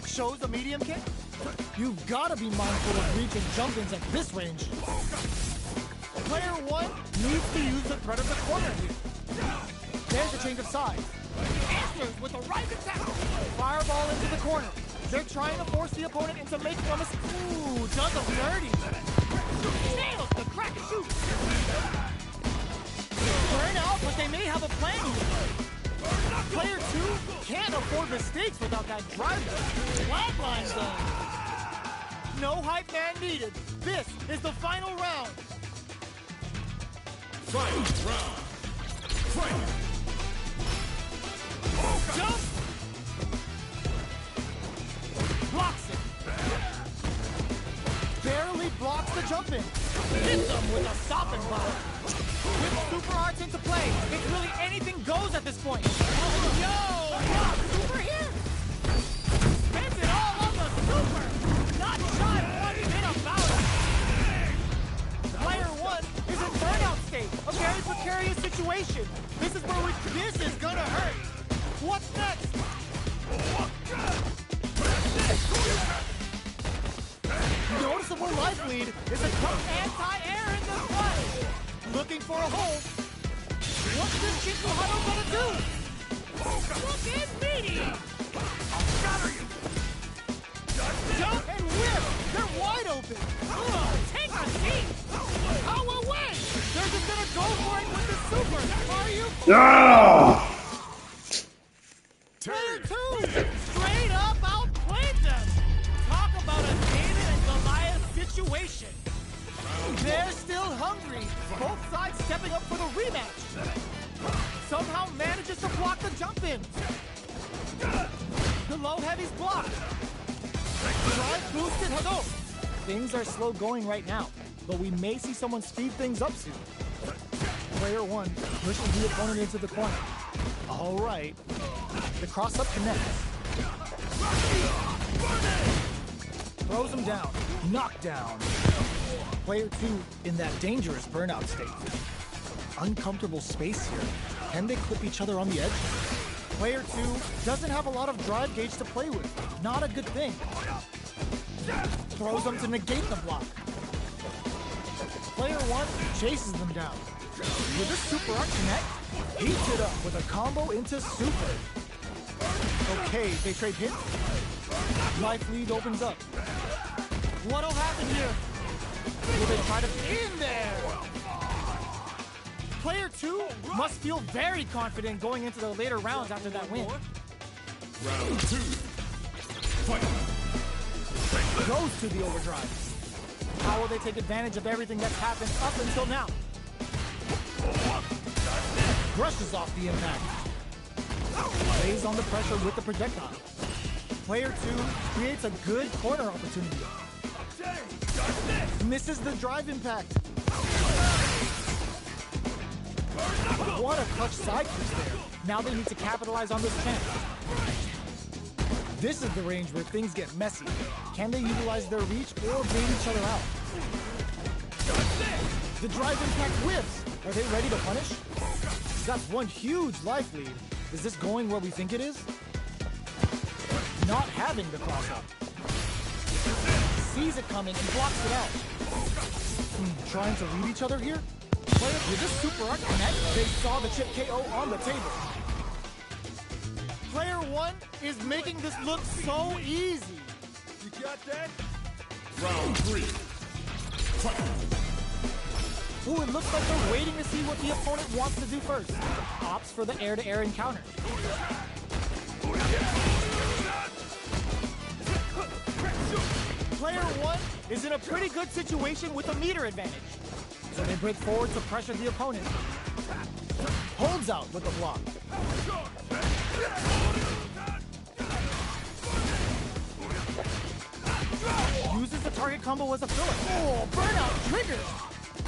Shows a medium kick. You've got to be mindful of reach and jump-ins at this range. Player 1 needs to use the threat of the corner here. There's the change of sides. Answers with a right attack. Fireball into the corner. They're trying to force the opponent into making a mistake. Ooh, does them dirty. Nails the crack and shoot. Burn out, but they may have a plan here. Player 2 can't afford mistakes without that drive. Flatline zone. No hype man needed. This is the final round. Final round. Fight. Jump. Blocks it. Barely blocks the jump in. Hits them with a stopping block. With super arts into play, it's really anything goes at this point. Yo! Super here! Spends it all on the super! Not shy one bit about it! Player 1 is in burnout state, a very precarious situation. This is gonna hurt! What's next? Noticeable life lead is a tough anti-air in the fight. Looking for a hole. What's this Shibobo gonna do? Look at me! I'll shatter you! Jump and whip! They're wide open! Take a seat! How will win? They're just gonna go for it with the super! Are you? Player 2! Straight up outplayed them! Talk about a David and Goliath situation! They're still hungry. Both sides stepping up for the rematch. Somehow manages to block the jump in. The low heavy's blocked. Drive boosted Hadouken. Things are slow going right now, but we may see someone speed things up soon. Player 1 pushes the opponent into the corner. All right. The cross-up connects. Throws him down. Knockdown. Player 2 in that dangerous burnout state. Uncomfortable space here. Can they clip each other on the edge? Player 2 doesn't have a lot of drive gauge to play with. Not a good thing. Throws them to negate the block. Player 1 chases them down. Will this super art connect? Heats it up with a combo into super. Okay, they trade hits. Life lead opens up. What'll happen here? Will they try to in there? Player 2 must feel very confident going into the later rounds after that win. Round 2. Fight. Goes to the overdrive. How will they take advantage of everything that's happened up until now? Brushes off the impact. Lays on the pressure with the projectile. Player 2 creates a good corner opportunity. Misses the drive impact. What a clutch side kick there. Now they need to capitalize on this chance. This is the range where things get messy. Can they utilize their reach or bait each other out? The drive impact whiffs. Are they ready to punish? That's one huge life lead. Is this going where we think it is? Not having the cross-up. Sees it coming and blocks it out. Trying to lead each other here? With this super art connect, they saw the chip KO on the table. Player 1 is making this look so easy. You got that? Round 3. Fight. Ooh, it looks like they're waiting to see what the opponent wants to do first. Opts for the air-to-air encounter. Player 1 is in a pretty good situation with a meter advantage. So they break forward to pressure the opponent. Holds out with the block. Uses the target combo as a filler. Oh, burnout triggers!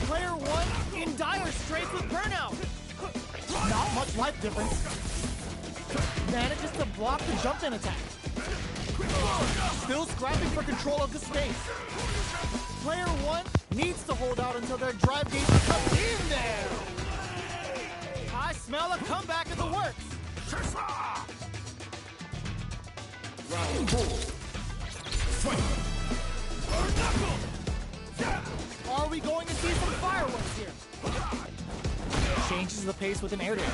Player 1 in dire straits with burnout. Not much life difference. Manages to block the jump-in attack. Still scrapping for control of the space. Player 1 needs to hold out until their drive gauge comes in there. I smell a comeback in the works. Round 4. Fight. Are we going to see some fireworks here? Changes the pace with an air dare.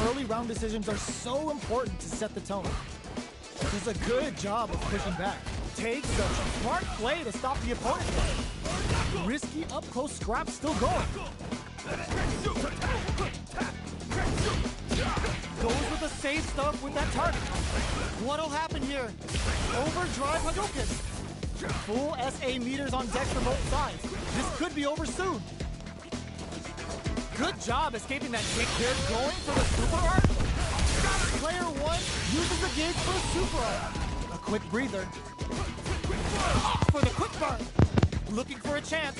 Early round decisions are so important to set the tone. Does a good job of pushing back. Takes a smart play to stop the opponent. Risky up-close scrap still going. Goes with the safe stuff with that target. What'll happen here? Overdrive Hadouken. Full SA meters on deck for both sides. This could be over soon. Good job escaping that kick. They're going for the super art. Player 1 uses the gauge for a super art. A quick breather. For the quick burn. Looking for a chance.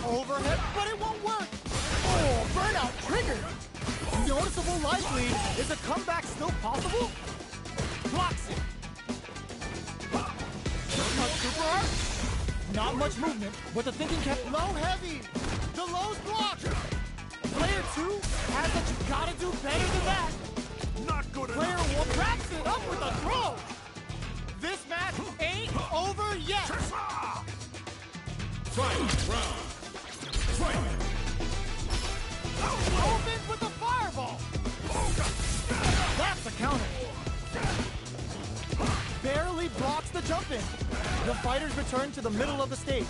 Overhead, but it won't work. Oh, burnout triggered. Noticeable life lead. Is a comeback still possible? Blocks it. Super art. Not much movement, but the thinking kept low heavy. The low's blocked. Player 2 has what you gotta do better than that. Not good Player enough. 1 wraps it up with a throw. This match ain't over yet. Fight round. Fight. Opens with a fireball. That's a counter. Barely blocks the jump in. The fighters return to the middle of the stage.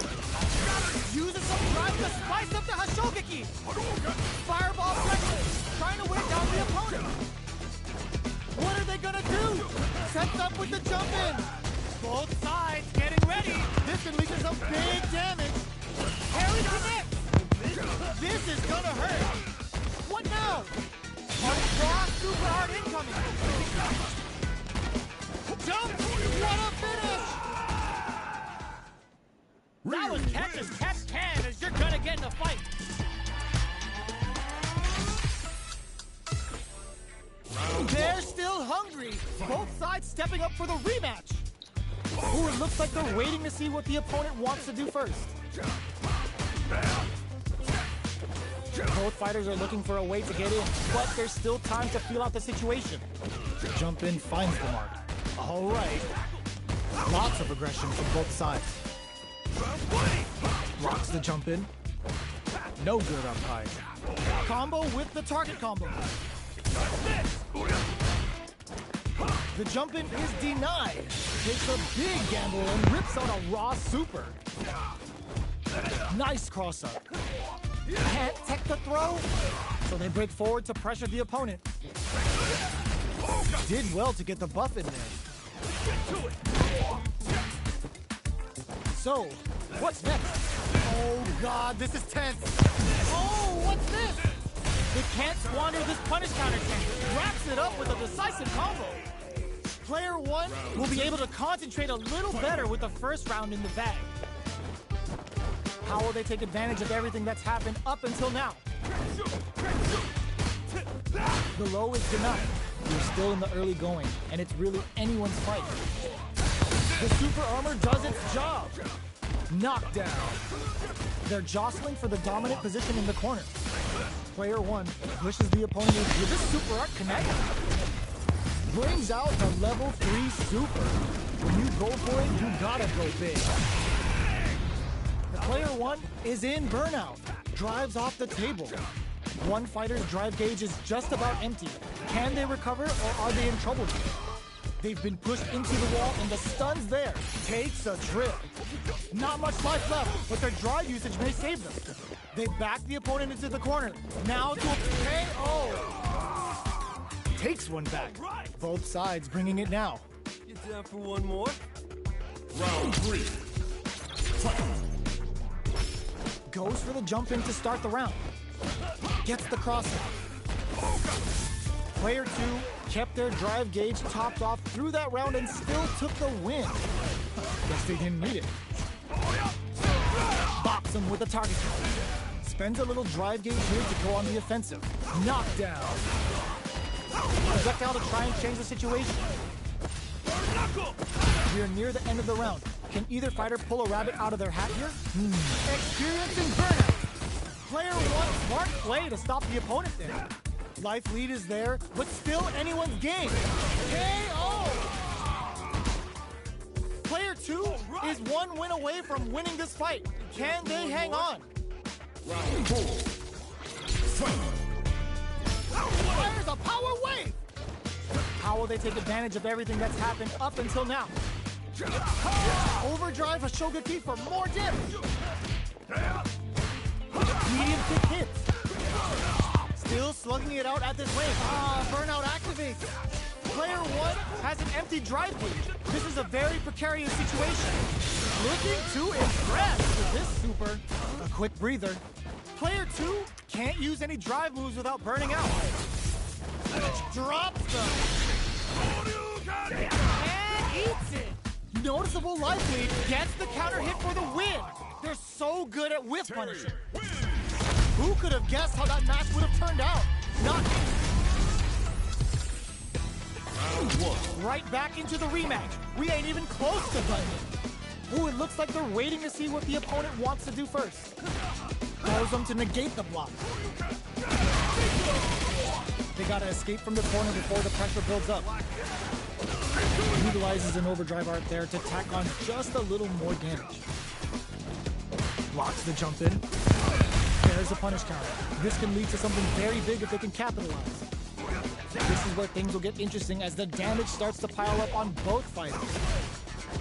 Uses some drive to spice up the Hashogeki. Fireball pressure, trying to wear down the opponent. What are they gonna do? Sets up with the jump in. Both sides getting ready. This can lead to some big damage. Harry connects. This is gonna hurt. What now? Cross super hard incoming. Jump! What a finish! That was catch as catch can as you're gonna get in a fight. They're still hungry. Both sides stepping up for the rematch. Ooh, it looks like they're waiting to see what the opponent wants to do first. Both fighters are looking for a way to get in, but there's still time to feel out the situation. Jump in finds the mark. All right. Lots of aggression from both sides. Blocks the jump in. No good up high. Combo with the target combo. The jump in is denied. Takes a big gamble and rips out a raw super. Nice cross up. Can't tech the throw, so they break forward to pressure the opponent. Did well to get the buff in there. So, what's next? Oh god, this is tense. Oh, what's this? They can't squander this punish counter tank. Wraps it up with a decisive combo. Player 1 will be able to concentrate a little better with the first round in the bag. How will they take advantage of everything that's happened up until now? The low is denied. We're still in the early going, and it's really anyone's fight. The super armor does its job. Knockdown. They're jostling for the dominant position in the corner. Player 1 pushes the opponent with this super art connect. Brings out the level 3 super. When you go for it, you gotta go big. Player 1 is in burnout. Drives off the table. One fighter's drive gauge is just about empty. Can they recover or are they in trouble here? They've been pushed into the wall and the stun's there. Takes a trip. Not much life left, but their drive usage may save them. They back the opponent into the corner. Now to a KO. Takes one back. Both sides bringing it now. You down for one more? Round 3. Fight. Goes for the jump in to start the round. Gets the crossover. Player 2 kept their drive gauge topped off through that round and still took the win. Guess they didn't need it. Bops him with a target. Spends a little drive gauge here to go on the offensive. Knockdown. Projectile to try and change the situation. We're near the end of the round. Can either fighter pull a rabbit out of their hat here? Experiencing burnout. Player 1, smart play to stop the opponent there. Life lead is there, but still anyone's game. KO! Player 2 is one win away from winning this fight. Can they hang on? Round 4. Fight. Fires a power wave! How will they take advantage of everything that's happened up until now? Overdrive a Shogaki for more damage. Medium kick hits. Still slugging it out at this range. Burnout activates. Player 1 has an empty drive gauge. This is a very precarious situation. Looking to impress with this super. A quick breather. Player 2 can't use any drive moves without burning out. Drops them. And eats it. Noticeable life lead gets the counter hit for the win. They're so good at whiff punishing. Who could have guessed how that match would have turned out? Not me. Round 1. Right back into the rematch. We ain't even close to done yet. Ooh, it looks like they're waiting to see what the opponent wants to do first. Calls them to negate the block. They gotta escape from the corner before the pressure builds up. Utilizes an overdrive art there to tack on just a little more damage. Blocks the jump in. There's a punish counter. This can lead to something very big if they can capitalize. This is where things will get interesting as the damage starts to pile up on both fighters.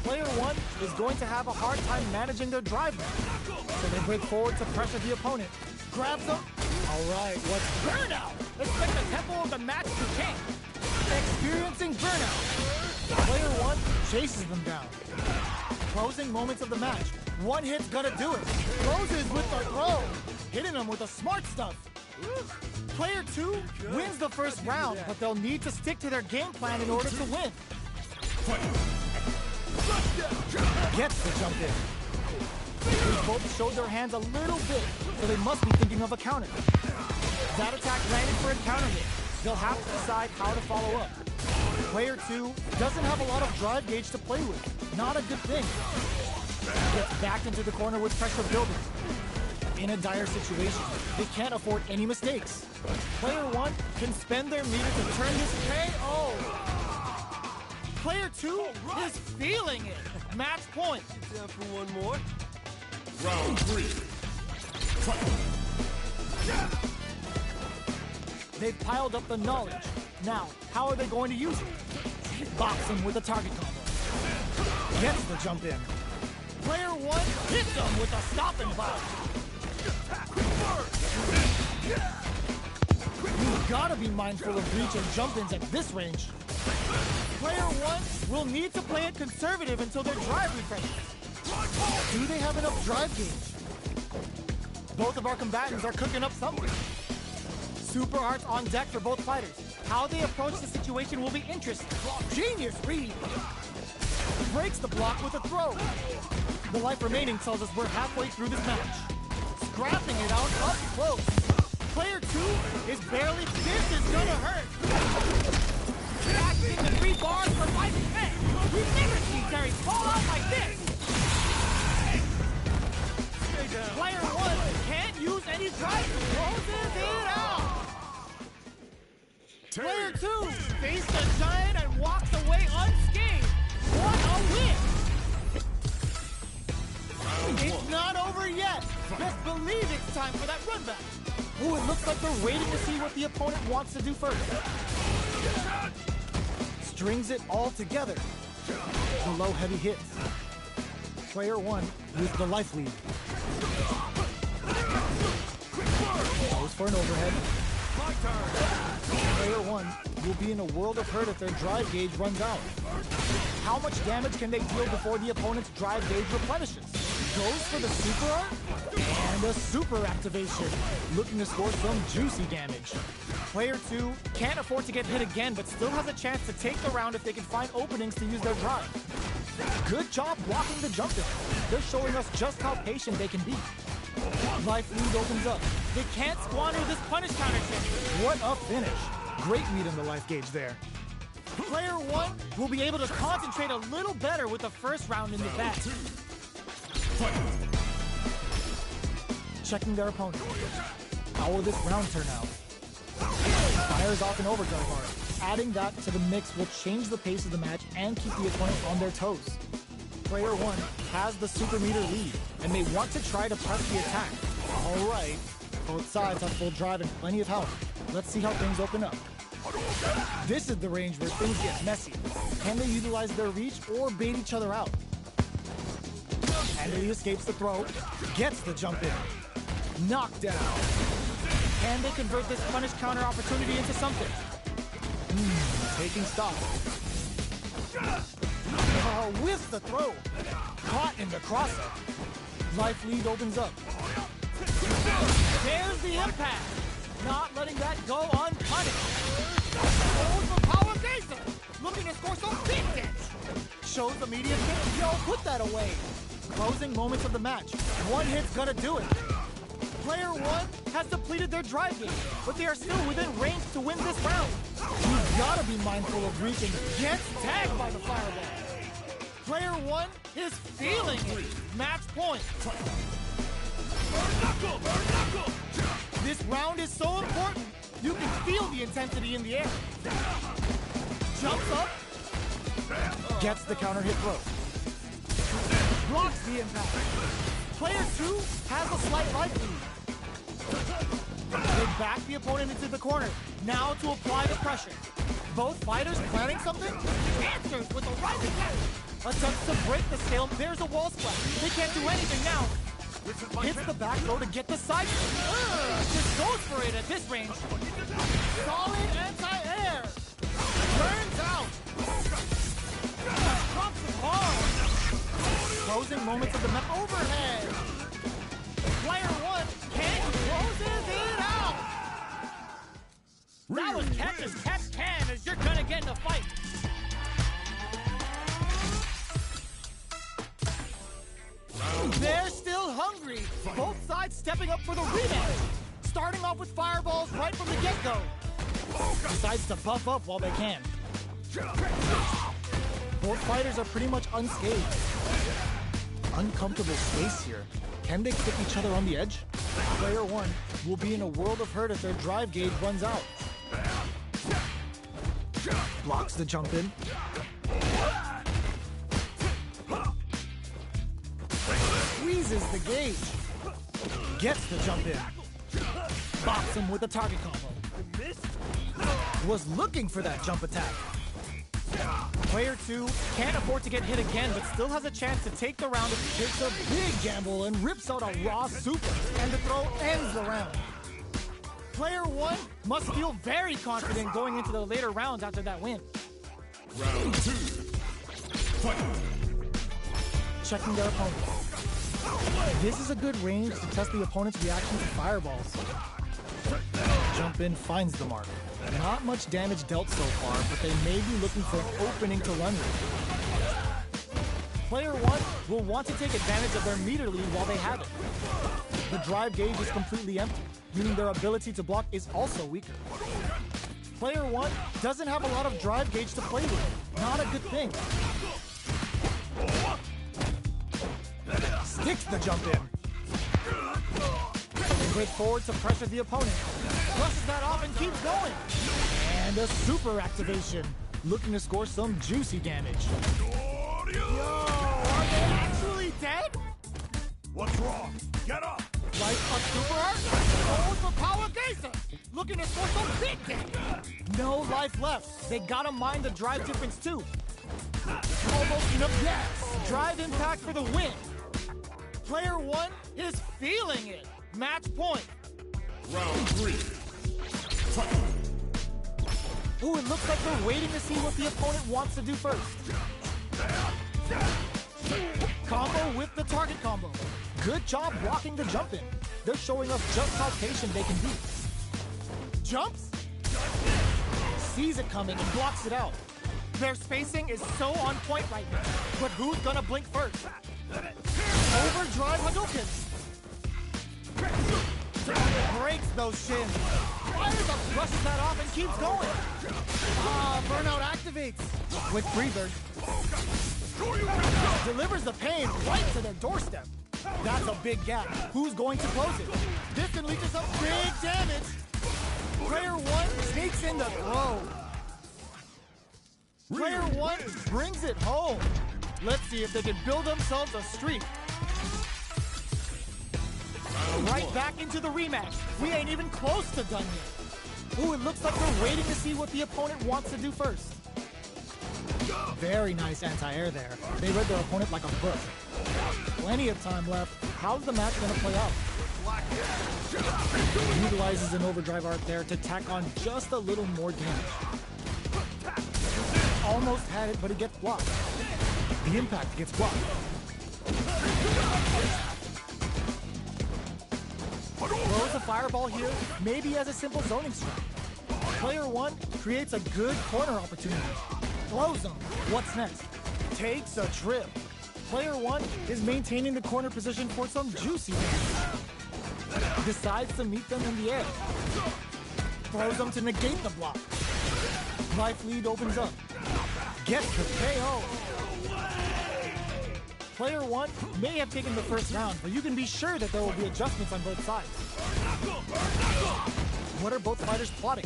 Player 1 is going to have a hard time managing their drive now. So they break forward to pressure the opponent. Grabs them. All right, what's burnout? Expect the tempo of the match to change. Experiencing burnout. Player 1 chases them down. Closing moments of the match. One hit's gonna do it. Closes with the throw. Hitting them with the smart stuff. Player 2 wins the first round, but they'll need to stick to their game plan in order to win. Gets the jump in. They both showed their hands a little bit, so they must be thinking of a counter. That attack landed for a counter hit. They'll have to decide how to follow up. Player 2 doesn't have a lot of drive gauge to play with. Not a good thing. Gets backed into the corner with pressure building. In a dire situation, they can't afford any mistakes. Player 1 can spend their meter to turn this KO. Player 2 is feeling it. Match point. Time for one more. Round 3. Fight. They've piled up the knowledge. Now, how are they going to use it? Box him with a target combo. Gets the jump in. Player 1 hits them with a stop and block. You've got to be mindful of reach and jump-ins at this range. Player 1 will need to play it conservative until their drive refreshes. Do they have enough drive gauge? Both of our combatants are cooking up something. Super arts on deck for both fighters. How they approach the situation will be interesting. Genius read! Breaks the block with a throw. The life remaining tells us we're halfway through this match. Scrapping it out up close. Player 2 is barely. This is gonna hurt. Back in the 3 bars for 5 minutes. We've never seen Terry fall out like this. Player 1 can't use any drive. Closes it out. Player 2 faced the giant and walks away unscathed. What a win! It's not over yet. Best believe it's time for that run back. Ooh, it looks like they're waiting to see what the opponent wants to do first. Strings it all together. The low heavy hits. Player 1 with the life lead. Goes for an overhead. Player 1 will be in a world of hurt if their drive gauge runs out. How much damage can they deal before the opponent's drive gauge replenishes? Goes for the super art and a super activation, looking to score some juicy damage. Player 2 can't afford to get hit again, but still has a chance to take the round if they can find openings to use their drive. Good job blocking the jump in. They're showing us just how patient they can be. Life lead opens up. They can't squander this punish counter chance. What a finish. Great read on the life gauge there. Player 1 will be able to concentrate a little better with the first round in the bag. Checking their opponent. How will this round turn out? Fires off an overdrive bar. Adding that to the mix will change the pace of the match and keep the opponent on their toes. Player 1 has the super meter lead and may want to try to press the attack. Alright, both sides have full drive and plenty of health. Let's see how things open up. This is the range where things get messy. Can they utilize their reach or bait each other out? Handily escapes the throw, gets the jump in. Knockdown. Can they convert this punish counter opportunity into something? Taking stock. With the throw. Caught in the crosser. Life lead opens up. There's the impact. Not letting that go unpunished. Goes for power geyser. Looking to score some big hits. Shows the media kick. Yo, put that away. Closing moments of the match. One hit's gonna do it. Player 1 has depleted their drive game, but they are still within range to win this round. You've gotta be mindful of reaching. Gets tagged by the fireball. Player 1 is feeling it. Match point. This round is so important. You can feel the intensity in the air. Jumps up. Gets the counter hit throw. Blocks the impact. Player 2 has a slight life lead. They back the opponent into the corner. Now to apply the pressure. Both fighters planning something? Answers with a right attack. Attempts to break the scale. There's a wall splash. They can't do anything now. Hits the back row to get the side. Just goes for it at this range. Solid anti-air. Turns out. Drops it hard. Closing moments of the match. Overhead. Player 1 closes it out. That was catch as catch can as you're gonna get in a fight. They're still hungry. Both sides stepping up for the rematch. Starting off with fireballs right from the get-go. Decides to buff up while they can. Both fighters are pretty much unscathed. Uncomfortable space here. Can they kick each other on the edge? Player 1 will be in a world of hurt if their drive gauge runs out. Blocks the jump in. Squeezes the gauge. Gets the jump in. Bops him with a target combo. Was looking for that jump attack. Player 2 can't afford to get hit again, but still has a chance to take the round if he takes a big gamble and rips out a raw super. And the throw ends the round. Player 1 must feel very confident going into the later rounds after that win. Round 2. Fight. Checking their opponent. This is a good range to test the opponent's reaction to fireballs. Jump in finds the mark. Not much damage dealt so far, but they may be looking for an opening to run with. Player 1 will want to take advantage of their meter lead while they have it. The drive gauge is completely empty, meaning their ability to block is also weaker. Player 1 doesn't have a lot of drive gauge to play with. Not a good thing. Sticks the jump in. They break forward to pressure the opponent. Brushes that off and keeps going. And a super activation. Looking to score some juicy damage. Yo, are they actually dead? What's wrong? Get up! Like a super art? Goes for power geyser. Looking to score some big damage. No life left. They gotta mind the drive difference too. Almost enough. Yes. Drive impact for the win. Player 1 is feeling it. Match point. Round 3. Fight. Ooh, it looks like they're waiting to see what the opponent wants to do first. Combo with the target combo. Good job blocking the jump in. They're showing us just how patient they can be. Jumps. Sees it coming and blocks it out. Their spacing is so on point right now. But who's gonna blink first? Overdrive Hadouken. Breaks those shins. Fires up, brushes that off, and keeps going. Burnout activates. Quick breather. Delivers the pain right to their doorstep. That's a big gap. Who's going to close it? This can lead to some big damage. Player 1 sneaks in the throw. Player 1 brings it home. Let's see if they can build themselves a streak. Right back into the rematch. We ain't even close to done yet. Ooh, it looks like they're waiting to see what the opponent wants to do first. Very nice anti-air there. They read their opponent like a book. Plenty of time left. How's the match going to play out? Utilizes an overdrive art there to tack on just a little more damage. Almost had it, but it gets blocked. The impact gets blocked. Throws a fireball here, maybe as a simple zoning strike. Player 1 creates a good corner opportunity. Throws them. What's next? Takes a trip. Player 1 is maintaining the corner position for some juicy damage. Decides to meet them in the air. Throws them to negate the block. Life lead opens up. Gets the KO. Player 1 may have taken the first round, but you can be sure that there will be adjustments on both sides. What are both fighters plotting?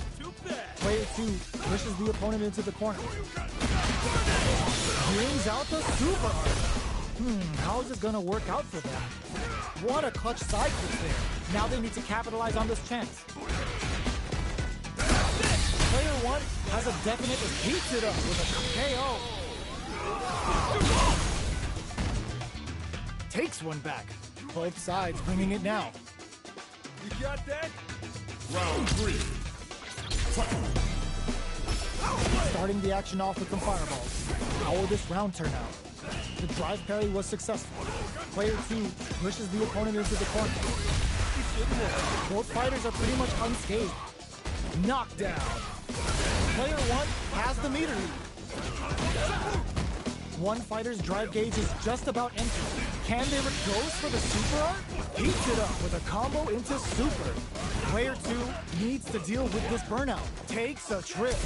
Player 2 pushes the opponent into the corner. Brings out the super art. How is it going to work out for them? What a clutch side kick there. Now they need to capitalize on this chance. Player 1 has a definite heats it up with a KO. Takes one back. Both sides bringing it now. You got that? Round 3. Fight. Starting the action off with some fireballs. How will this round turn out? The drive parry was successful. Player 2 pushes the opponent into the corner. Both fighters are pretty much unscathed. Knockdown. Player 1 has the meter lead. One fighter's drive gauge is just about empty. Can they goes for the super art? Heats it up with a combo into super. Player 2 needs to deal with this burnout. Takes a trip.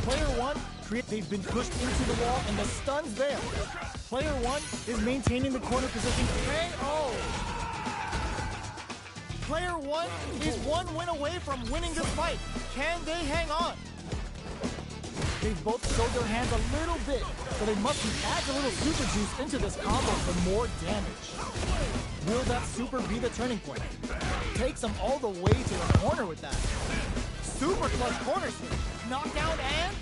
Player 1, they've been pushed into the wall and the stun's there. Player 1 is maintaining the corner position. KO! Player 1 is one win away from winning this fight. Can they hang on? They've both showed their hands a little bit, so they must add a little super juice into this combo for more damage. Will that super be the turning point? Takes them all the way to the corner with that. Super clutch corner switch. Knockdown and...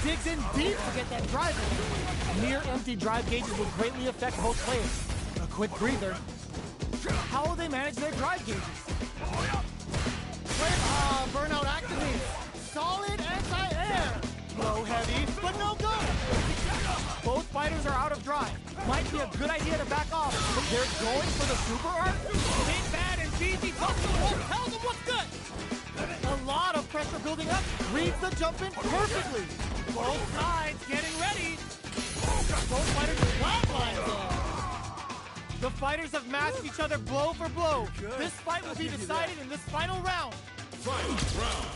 digs in deep to get that drive in. Near empty drive gauges will greatly affect both players. A quick breather. How will they manage their drive gauges? Burnout activates. Solid anti-air. Low heavy, but no go. Both fighters are out of drive. Might be a good idea to back off, but they're going for the super art. Big Bad and BG Buster won't tell them what's good. A lot of pressure building up. Reads the jump in perfectly. Both sides getting ready. Both fighters flatline there. The fighters have matched each other blow for blow. This fight will be decided in this final round. Fight. Round.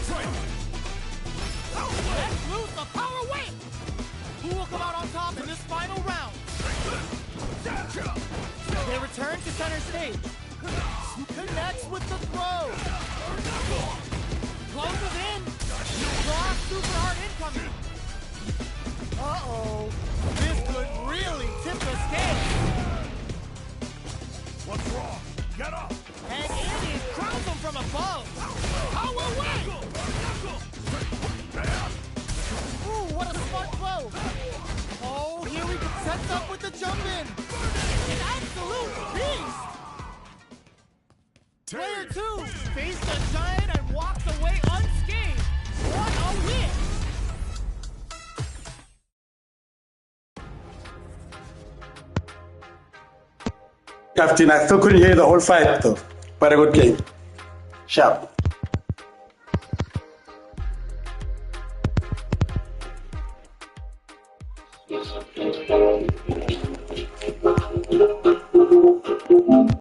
Fight. Let's lose the power wave. Who will come out on top in this final round? They return to center stage. Connects with the throw. Closes in. Draw super hard incoming. Uh-oh. This could really tip the scale. What's wrong? Get up. And Andy crowns him from above. Power wave. Ooh, what a smart throw. Oh, here we go. Sets up with the jump in. An absolute beast. Player 2 faced the giant and walks away unscathed. What a win. Captain, I still couldn't hear the whole fight though. But a good game. Sharp.